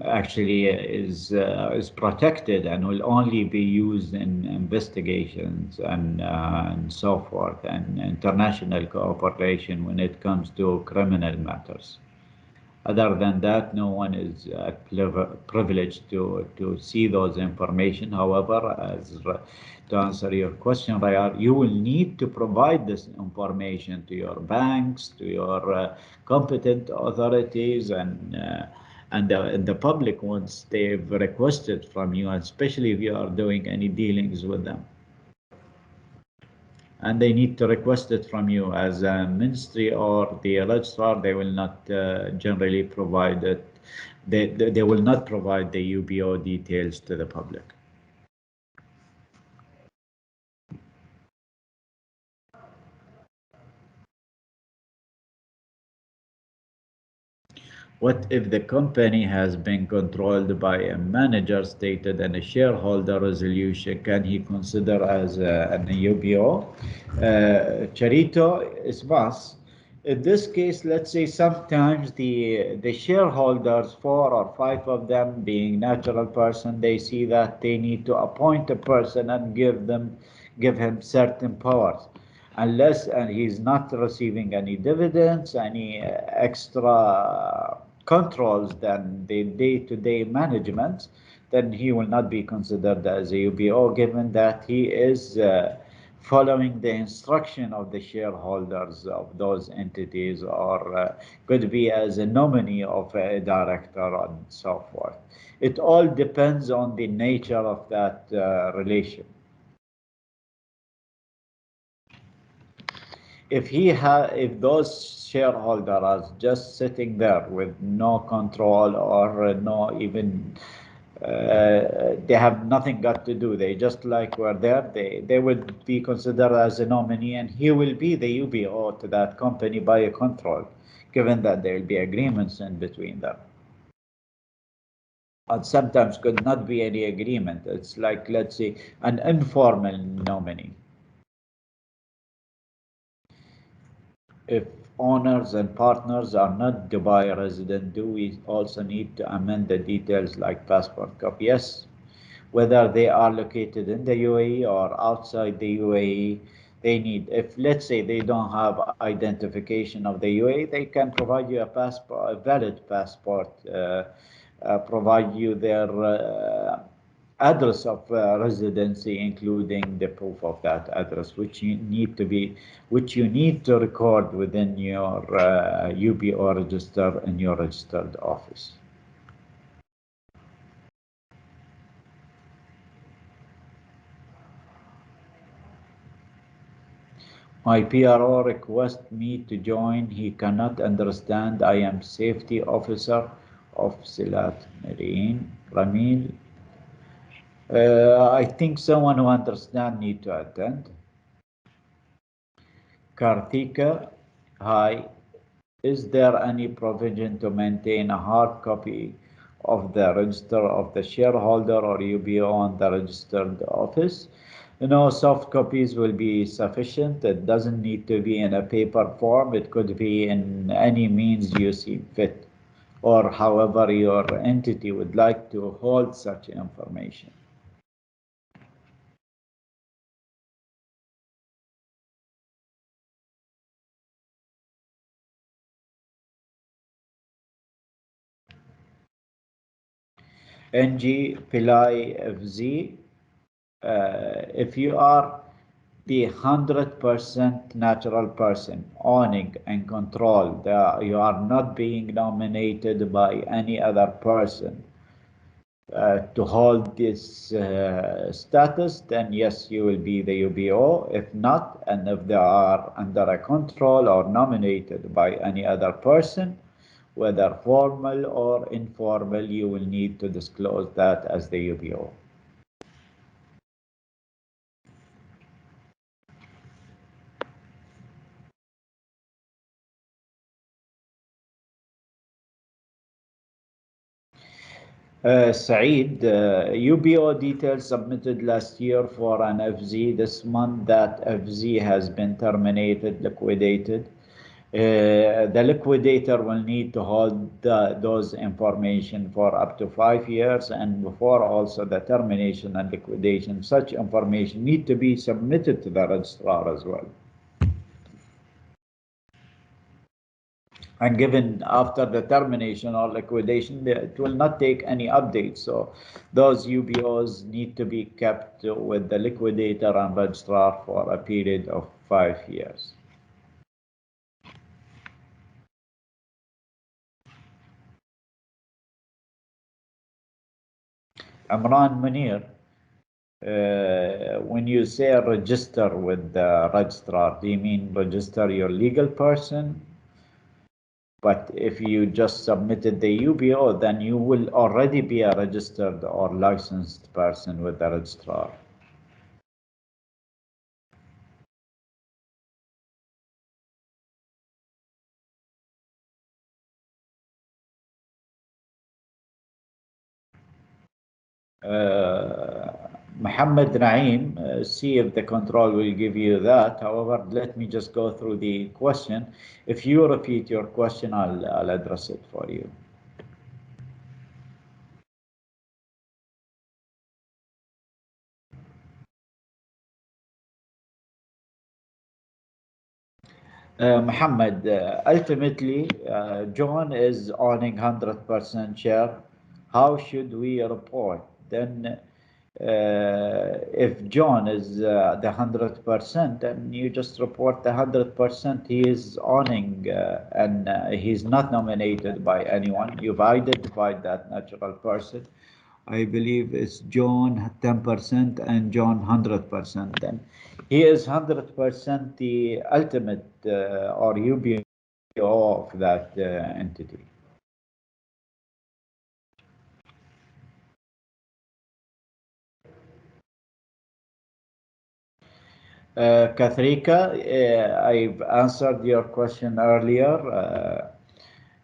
actually is protected and will only be used in investigations and so forth, and international cooperation when it comes to criminal matters. Other than that, no one is privileged to see those information. However, to answer your question, Rayar, you will need to provide this information to your banks, to your competent authorities, and the public once they've requested from you, especially if you are doing any dealings with them. And they need to request it from you as a ministry or the registrar. They will not generally provide it. They will not provide the UBO details to the public. What if the company has been controlled by a manager stated in a shareholder resolution? Can he consider as an UBO? Charito is must. In this case, let's say sometimes the shareholders, 4 or 5 of them being natural person, they see that they need to appoint a person and give him certain powers. Unless he's not receiving any dividends, any extra controls than the day-to-day management, then he will not be considered as a UBO, given that he is following the instruction of the shareholders of those entities, or could be as a nominee of a director and so forth. It all depends on the nature of that relation. If those shareholders are just sitting there with no control or no even they have nothing got to do, they just like were there, they would be considered as a nominee, and he will be the UBO to that company by a control, given that there will be agreements in between them. And sometimes could not be any agreement. It's like, let's say, an informal nominee. If owners and partners are not Dubai resident, do we also need to amend the details like passport copy? Yes. Whether they are located in the UAE or outside the UAE, they need, if let's say they don't have identification of the UAE, they can provide you a passport, a valid passport, provide you their address of residency, including the proof of that address, which you need to record within your UBO register in your registered office. My PRO requests me to join. He cannot understand. I am safety officer of Silat Marine Ramil. I think someone who understands need to attend. Kartika, hi. Is there any provision to maintain a hard copy of the register of the shareholder or UBO on the registered office? Soft copies will be sufficient. It doesn't need to be in a paper form. It could be in any means you see fit, or however your entity would like to hold such information. NG Pillai FZ, if you are the 100% natural person owning and control, you are not being nominated by any other person to hold this status, then yes, you will be the UBO. If not, and if they are under a control or nominated by any other person, whether formal or informal, you will need to disclose that as the UBO. Saeed, UBO details submitted last year for an FZ. This month that FZ has been terminated, liquidated. The liquidator will need to hold those information for up to 5 years, and before also the termination and liquidation, such information need to be submitted to the registrar as well. And given after the termination or liquidation, it will not take any updates. So those UBOs need to be kept with the liquidator and registrar for a period of 5 years. Amran Munir, when you say register with the registrar, do you mean register your legal person? But if you just submitted the UBO, then you will already be a registered or licensed person with the registrar. Muhammad Naeem, see if the control will give you that. However, let me just go through the question. If you repeat your question, I'll address it for you. Muhammad, ultimately, John is owning 100% share. How should we report? Then if John is the 100%, then you just report the 100% he is owning, and he's not nominated by anyone. You've identified that natural person. I believe it's John 10% and John 100%. Then he is 100% the ultimate or UBO of that entity. Kathrika, I've answered your question earlier.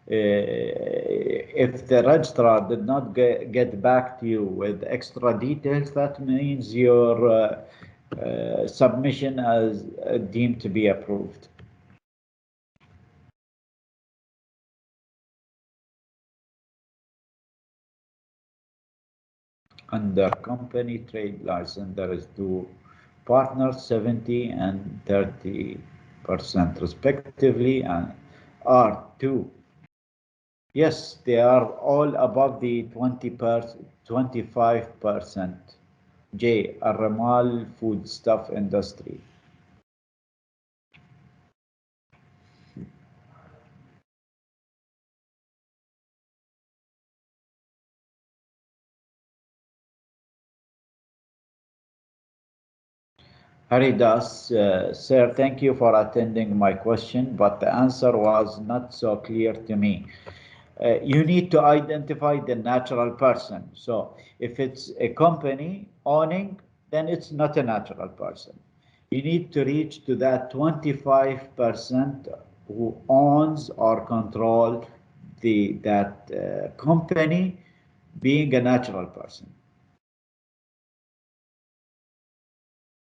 If the registrar did not get back to you with extra details, that means your submission is deemed to be approved. Under company trade license, there is two partners, 70 and 30% respectively, and R2. Yes, they are all above the 25%. J, Ramal foodstuff industry. Haridas, sir, thank you for attending my question, but the answer was not so clear to me. You need to identify the natural person. So if it's a company owning, then it's not a natural person. You need to reach to that 25% who owns or control that company being a natural person.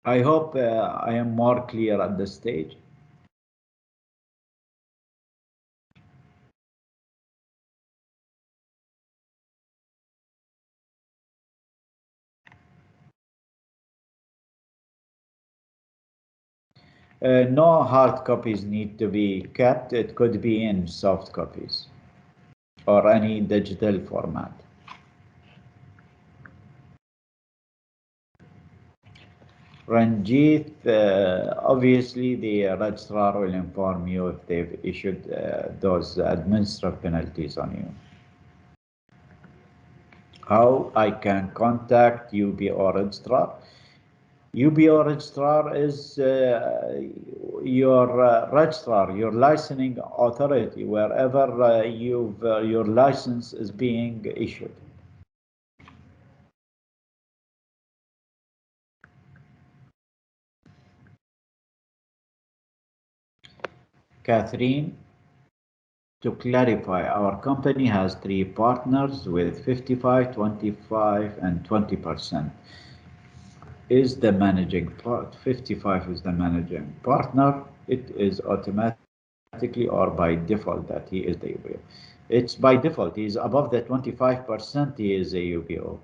I hope I am more clear at this stage. No hard copies need to be kept. It could be in soft copies or any digital format. Ranjit, obviously the registrar will inform you if they've issued those administrative penalties on you. How I can contact UBO registrar? UBO registrar is your registrar, your licensing authority, wherever your license is being issued. Catherine, to clarify, our company has 3 partners with 55, 25, and 20%. Is the managing part, 55 is the managing partner, it is automatically or by default that he is the UBO. It's by default, he is above the 25%, he is a UBO.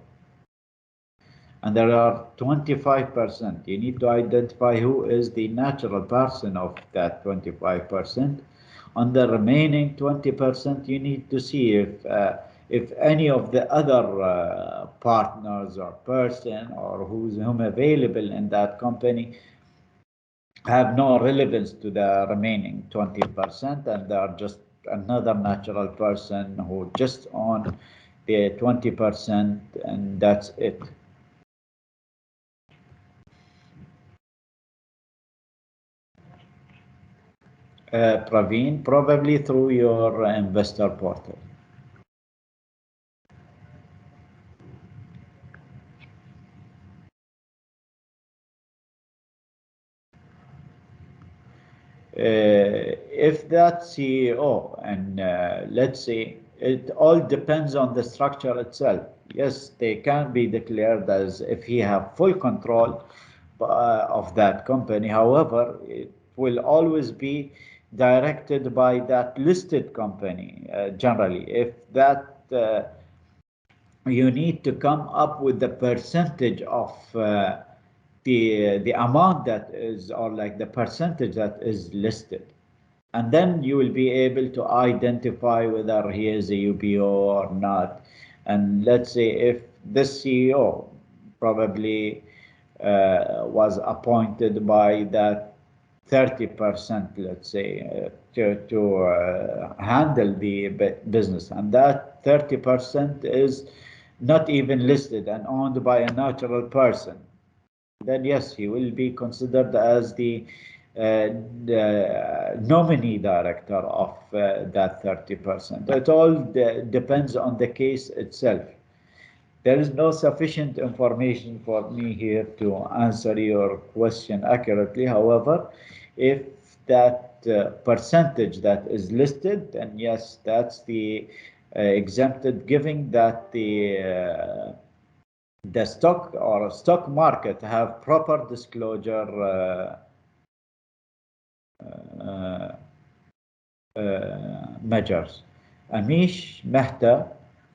And there are 25%. You need to identify who is the natural person of that 25%. On the remaining 20%, you need to see if any of the other partners or person or whom available in that company have no relevance to the remaining 20%, and they are just another natural person who just own the 20%, and that's it. Praveen, probably through your investor portal. If that CEO, and let's say it all depends on the structure itself. Yes, they can be declared as if he have full control of that company. However, it will always be directed by that listed company generally. If that you need to come up with the percentage of the amount that is, or like the percentage that is listed, and then you will be able to identify whether he is a UBO or not. And let's say if this CEO probably was appointed by that 30%, let's say, to handle the business, and that 30% is not even listed and owned by a natural person, then yes, he will be considered as the nominee director of that 30%. It all depends on the case itself. There is no sufficient information for me here to answer your question accurately. However, if that percentage that is listed, then yes, that's the exempted, giving that the stock or stock market have proper disclosure measures. Amish Mehta,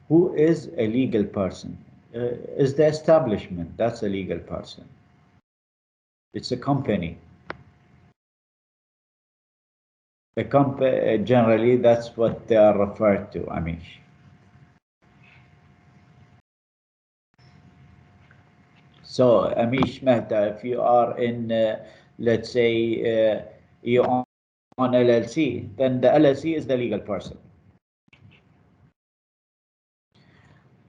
who is a legal person, is the establishment. That's a legal person. It's a company. A company generally, that's what they are referred to, Amish. So, Amish Mehta, if you are in, let's say, you own LLC, then the LLC is the legal person.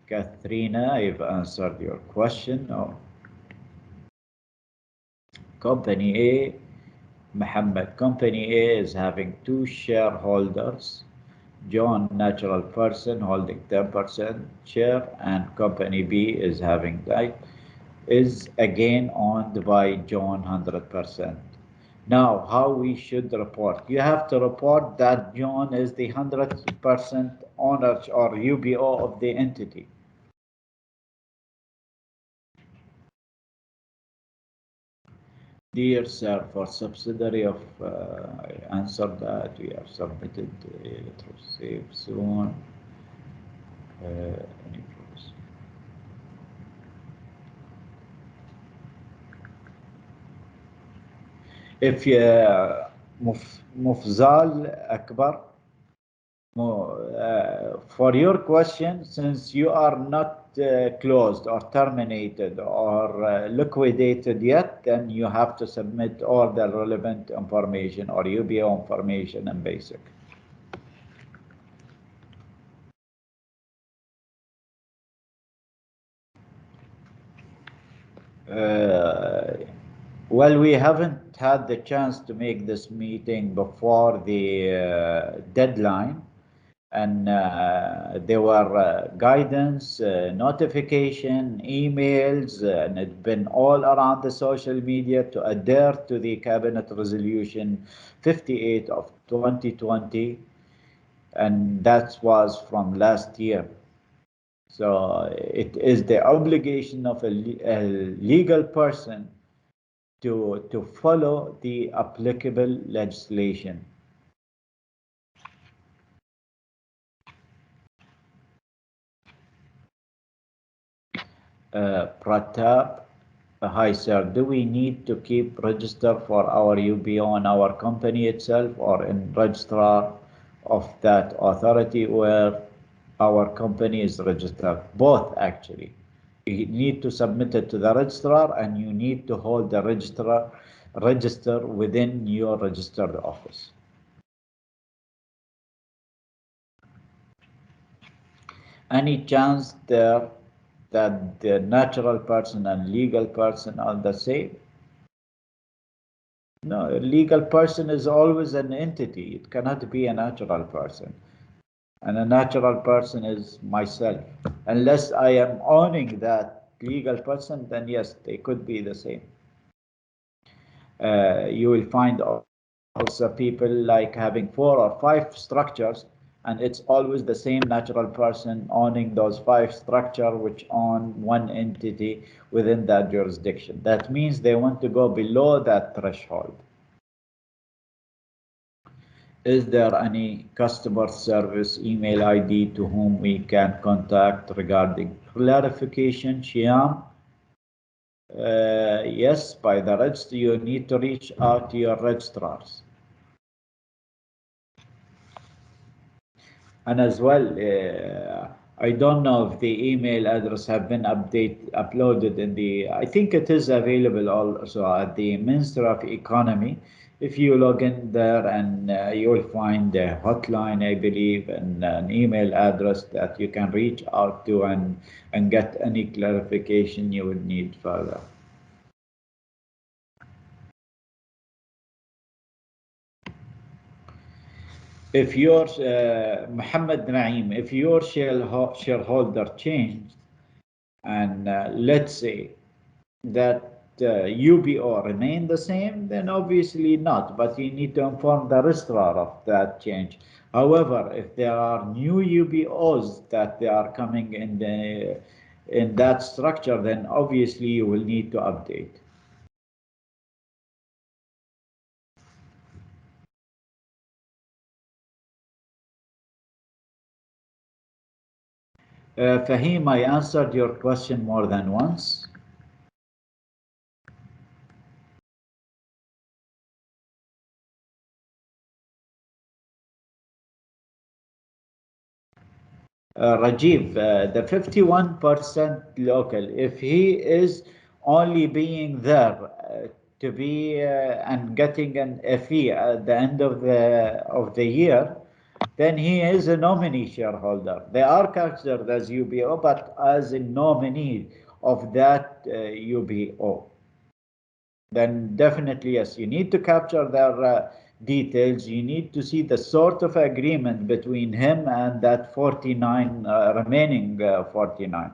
Katharina, I've answered your question. No. Company A, Muhammad, Company A is having 2 shareholders, John, natural person, holding 10% share, and Company B is having that, is again owned by John 100%. Now, how we should report? You have to report that John is the 100% owner or UBO of the entity. Dear sir, for subsidiary of, I answered that, we have submitted it to receive soon. If Mufzal Akbar, for your question, since you are not closed or terminated or liquidated yet, then you have to submit all the relevant information or UBO information and basic. Well, we haven't had the chance to make this meeting before the deadline, and there were guidance, notification, emails, and it's been all around the social media to adhere to the Cabinet Resolution 58 of 2020, and that was from last year. So it is the obligation of a legal person to follow the applicable legislation. Pratap, hi sir, do we need to keep register for our UBO in our company itself or in registrar of that authority where our company is registered? Both actually. You need to submit it to the registrar and you need to hold the register within your registered office. Any chance there that the natural person and legal person are the same? No, a legal person is always an entity. It cannot be a natural person. And a natural person is myself. Unless I am owning that legal person, then yes, they could be the same. You will find also people like having 4 or 5 structures, and it's always the same natural person owning those 5 structures which own one entity within that jurisdiction. That means they want to go below that threshold. Is there any customer service email ID to whom we can contact regarding clarification, Shyam? Yes, by the register, you need to reach out to your registrars. And as well, I don't know if the email address have been uploaded in the, I think it is available also at the Ministry of Economy. If you log in there and you will find a hotline, I believe, and an email address that you can reach out to and get any clarification you would need further. If your Muhammad Naeem, if your shareholder changed, and let's say that UBO remain the same, then obviously not, but you need to inform the registrar of that change. However, if there are new UBOs that they are coming in that structure, then obviously you will need to update. Fahim, I answered your question more than once. Rajiv, the 51% local, if he is only being there to be and getting a fee at the end of the year, then he is a nominee shareholder. They are considered as UBO, but as a nominee of that UBO. Then definitely, yes, you need to capture their details. You need to see the sort of agreement between him and that 49 remaining 49.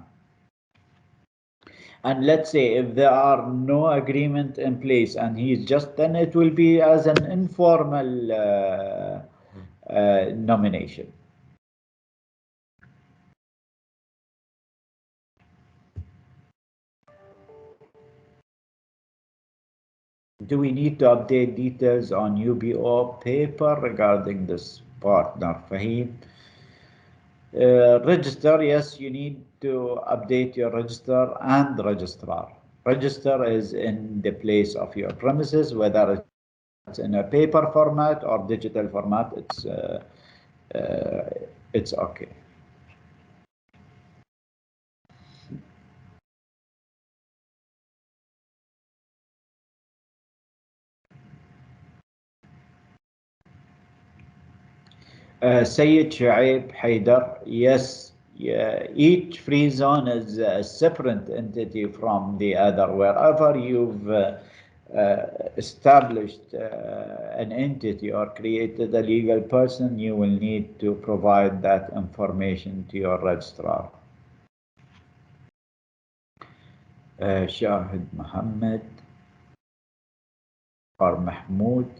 And let's say if there are no agreement in place and he's just, then it will be as an informal nomination. Do we need to update details on UBO paper regarding this partner, Fahim? Register, yes, you need to update your register and registrar. Register is in the place of your premises, whether it's in a paper format or digital format, it's okay. Sayyid Shuaib Haidar, yes, yeah, each free zone is a separate entity from the other. Wherever you've established an entity or created a legal person, you will need to provide that information to your registrar. Shahid Mohammed or Mahmoud,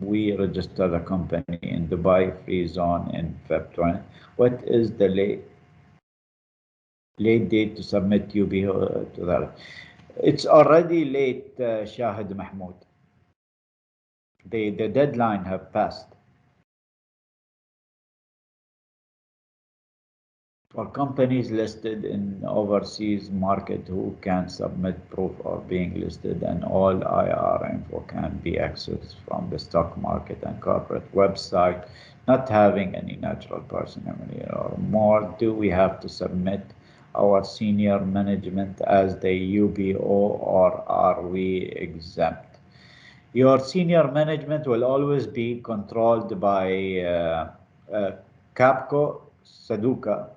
we registered a company in Dubai Free Zone in Feb 20. What is the late date to submit UBO to that? It's already late, Shahid Mahmoud. The deadline have passed. For companies listed in overseas market who can submit proof of being listed, and all IR info can be accessed from the stock market and corporate website, not having any natural person or more, do we have to submit our senior management as the UBO, or are we exempt? Your senior management will always be controlled by Capco, Saduka.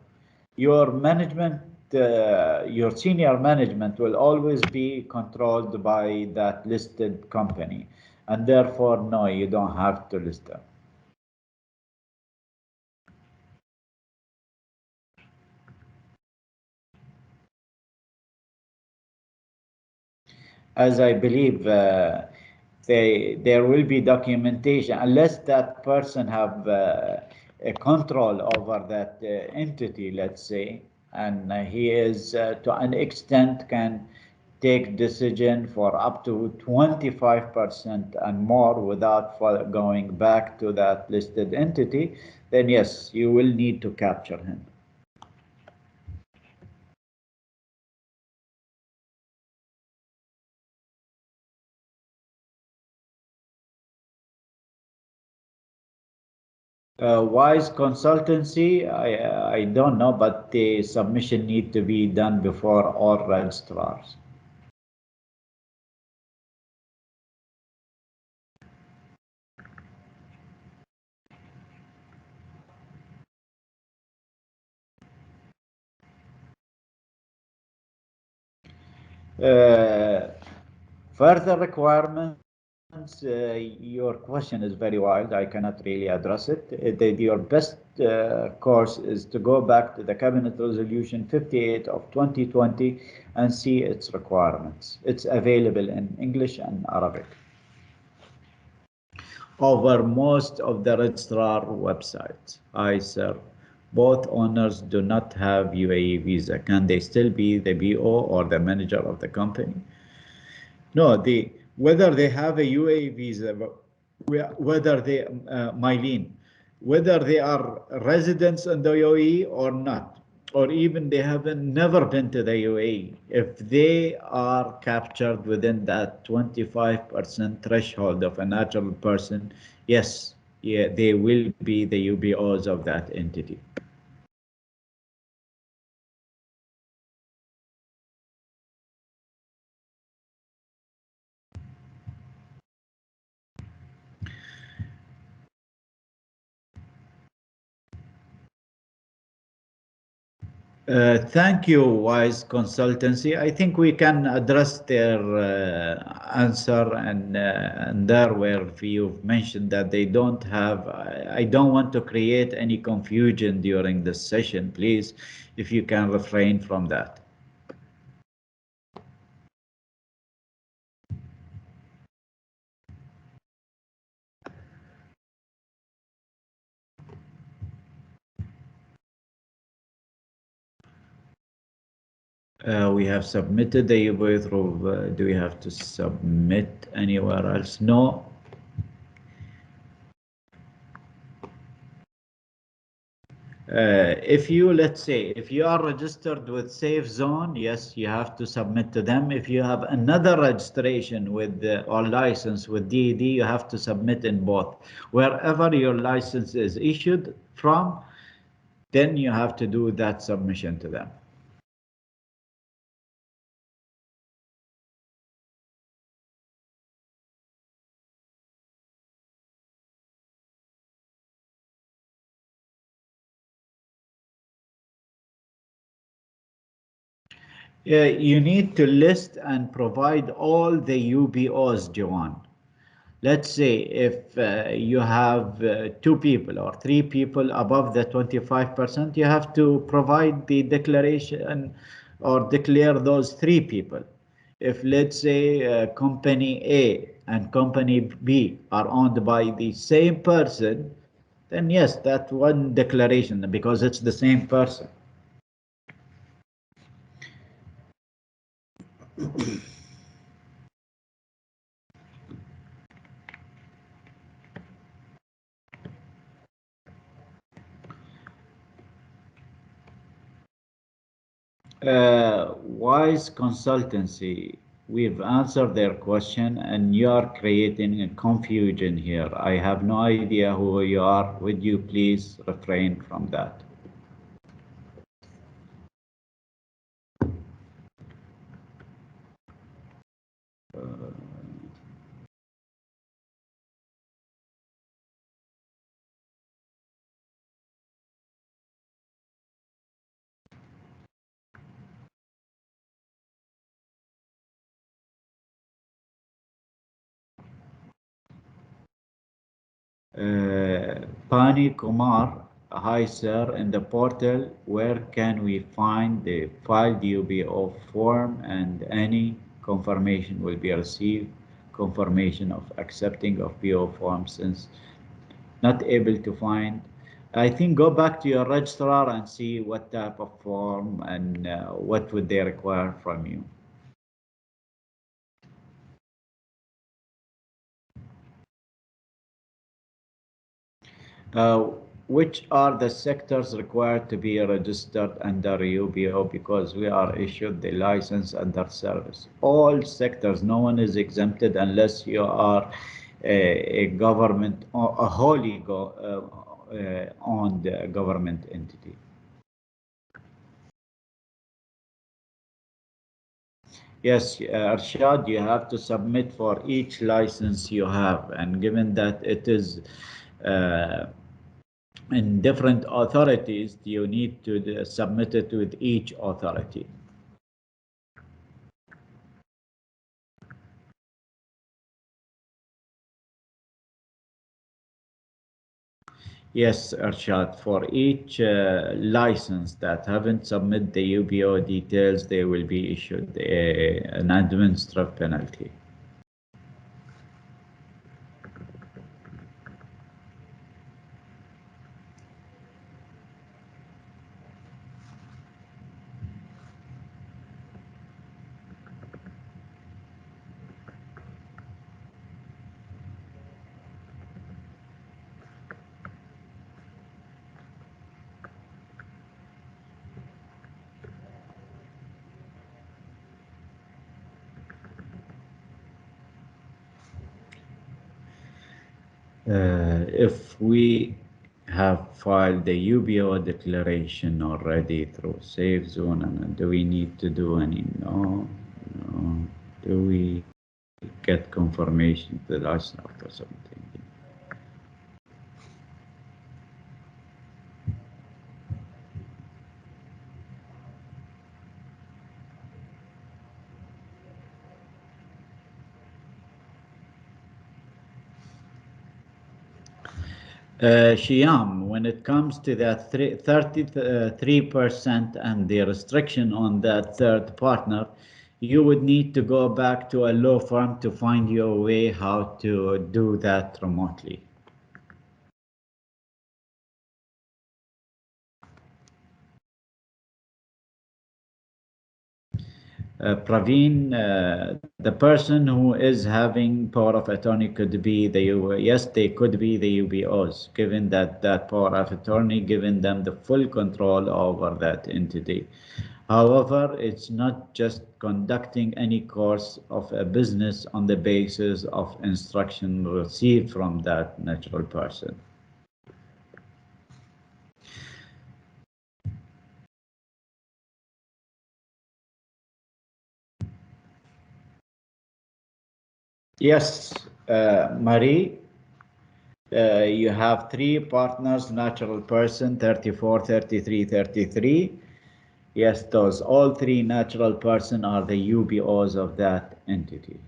Your management, your senior management will always be controlled by that listed company, and therefore, no, you don't have to list them. As I believe there will be documentation, unless that person have a control over that entity, let's say, and he is to an extent can take decision for up to 25% and more without going back to that listed entity, then yes, you will need to capture him. Wise consultancy, I don't know, but the submission need to be done before all registrars. Further requirements, your question is very wild. I cannot really address it. Your best course is to go back to the Cabinet Resolution 58 of 2020 and see its requirements. It's available in English and Arabic over most of the registrar websites I serve. Both owners do not have UAE visa. Can they still be the BO or the manager of the company? No, whether they have a UAE visa, whether they, Mylene, whether they are residents in the UAE or not, or even they haven't never been to the UAE, if they are captured within that 25% threshold of a natural person, yes, yeah, they will be the UBOs of that entity. Thank you, Wise Consultancy. I think we can address their answer and there where you've mentioned that they don't have, I don't want to create any confusion during this session. Please, if you can refrain from that. We have submitted the UBO through, do we have to submit anywhere else? No. If you, let's say, if you are registered with Safe Zone, yes, you have to submit to them. If you have another registration with or license with DED, you have to submit in both. Wherever your license is issued from, then you have to do that submission to them. You need to list and provide all the UBOs, Joanne. Let's say if you have 2 people or 3 people above the 25%, you have to provide the declaration or declare those 3 people. If let's say company A and company B are owned by the same person, then yes, that one declaration because it's the same person. Wise consultancy, we've answered their question and you are creating a confusion here. I have no idea who you are. Would you please refrain from that? Pani Kumar, hi sir, in the portal, where can we find the filed UBO form and any confirmation will be received, confirmation of accepting of PO form since not able to find. I think go back to your registrar and see what type of form and what would they require from you. Which are the sectors required to be registered under UBO because we are issued the license under service? All sectors, no one is exempted unless you are a government or a wholly owned government entity. Yes, Arshad, you have to submit for each license you have, and given that it is in different authorities, you need to submit it with each authority. Yes, Arshad, for each license that haven't submitted the UBO details, they will be issued an administrative penalty. If we have filed the UBO declaration already through Safe Zone, and do we need to do any? No. Do we get confirmation to the license after something? Shyam, when it comes to that 33% and the restriction on that third partner, you would need to go back to a law firm to find your way how to do that remotely. Praveen, the person who is having power of attorney could be yes, they could be the UBOs, given that power of attorney given them the full control over that entity. However, it's not just conducting any course of a business on the basis of instruction received from that natural person. Yes, Marie, you have 3 partners, natural person, 34, 33, 33. Yes, those all three natural persons are the UBOs of that entity.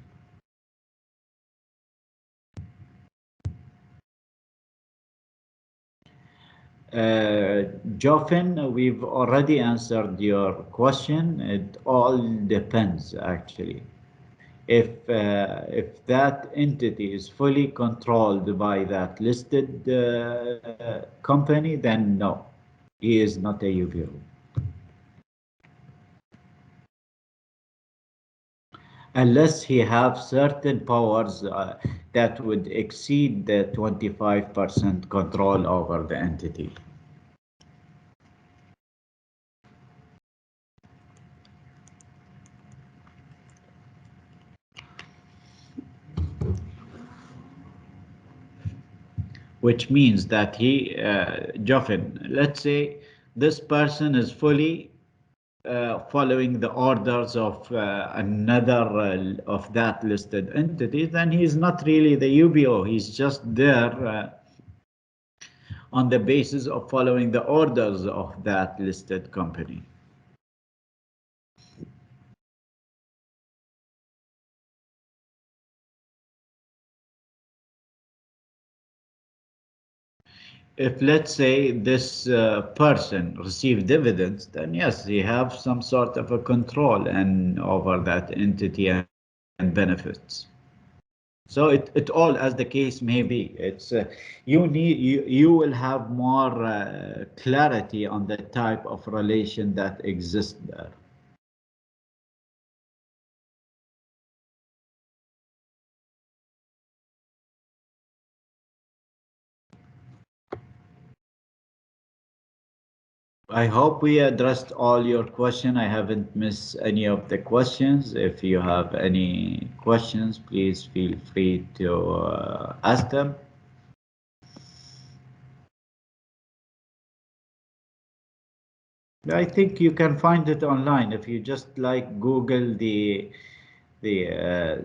Joffin, we've already answered your question. It all depends, actually. If that entity is fully controlled by that listed company, then no, he is not a UBO. Unless he have certain powers that would exceed the 25% control over the entity. Which means that he, Joffin, let's say this person is fully following the orders of another of that listed entity, then he's not really the UBO. He's just there on the basis of following the orders of that listed company. If, let's say, this person received dividends, then yes, he have some sort of a control and over that entity and benefits. So it all, as the case may be, it's you will have more clarity on the type of relation that exists there. I hope we addressed all your questions. I haven't missed any of the questions. If you have any questions, please feel free to ask them. I think you can find it online if you just like Google the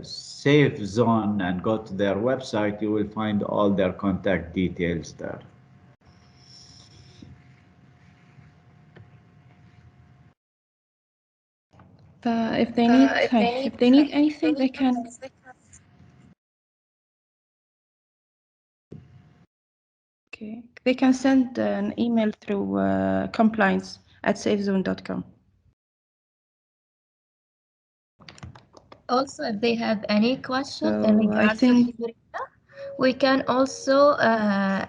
safe zone and go to their website. You will find all their contact details there. If they need anything, they can. Okay, they can send an email through compliance@safezone.com. Also, if they have any questions So in regards to Hamriyah, we can also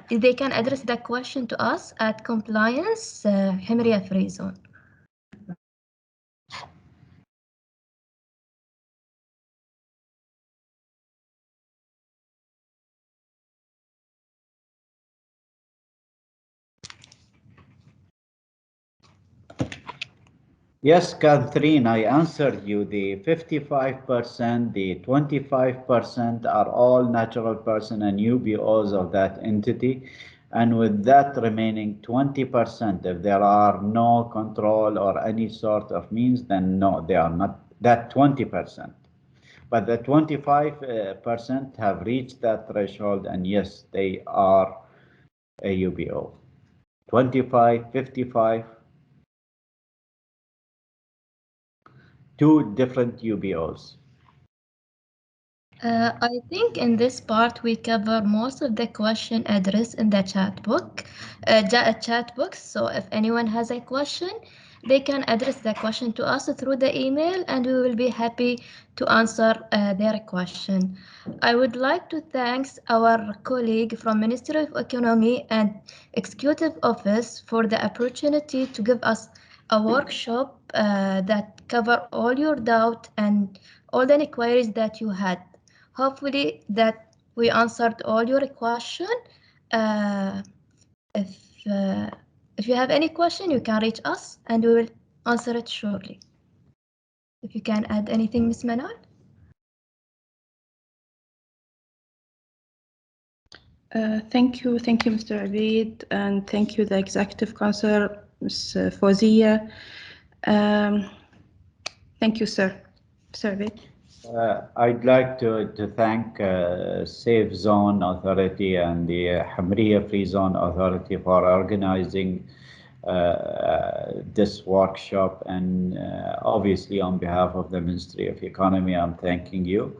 they can address the question to us at compliance Hamriyah Free Zone. Yes, Catherine, I answered you. The 55%, the 25% are all natural person and UBOs of that entity. And with that remaining 20%, if there are no control or any sort of means, then no, they are not that 20%. But the 25% have reached that threshold, and yes, they are a UBO. 25, 55, two different UBOs. I think in this part we cover most of the question addressed in the chat box. So if anyone has a question, they can address the question to us through the email, and we will be happy to answer their question. I would like to thank our colleague from Ministry of Economy and Executive Office for the opportunity to give us a workshop that cover all your doubt and all the inquiries that you had. Hopefully that we answered all your question. Uh, if you have any question, you can reach us and we will answer it shortly. If you can add anything, Ms. Manal? Thank you, Mr. Abid, and thank you, the Executive Council, Ms. Fawzia. Thank you, sir. Mr. Abid. I'd like to thank Safe Zone Authority and the Hamriyah Free Zone Authority for organizing this workshop, and obviously on behalf of the Ministry of Economy, I'm thanking you.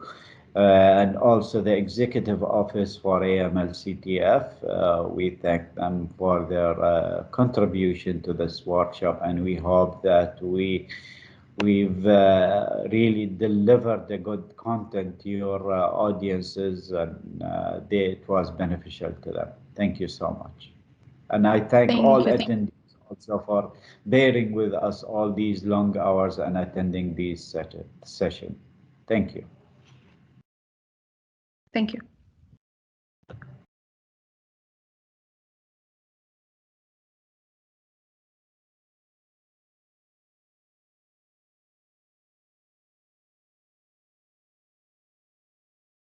And also the Executive Office for AML-CTF, we thank them for their contribution to this workshop, and we hope that we've really delivered the good content to your audiences, and it was beneficial to them. Thank you so much. And I thank all attendees also for bearing with us all these long hours and attending this session. Thank you. Thank you.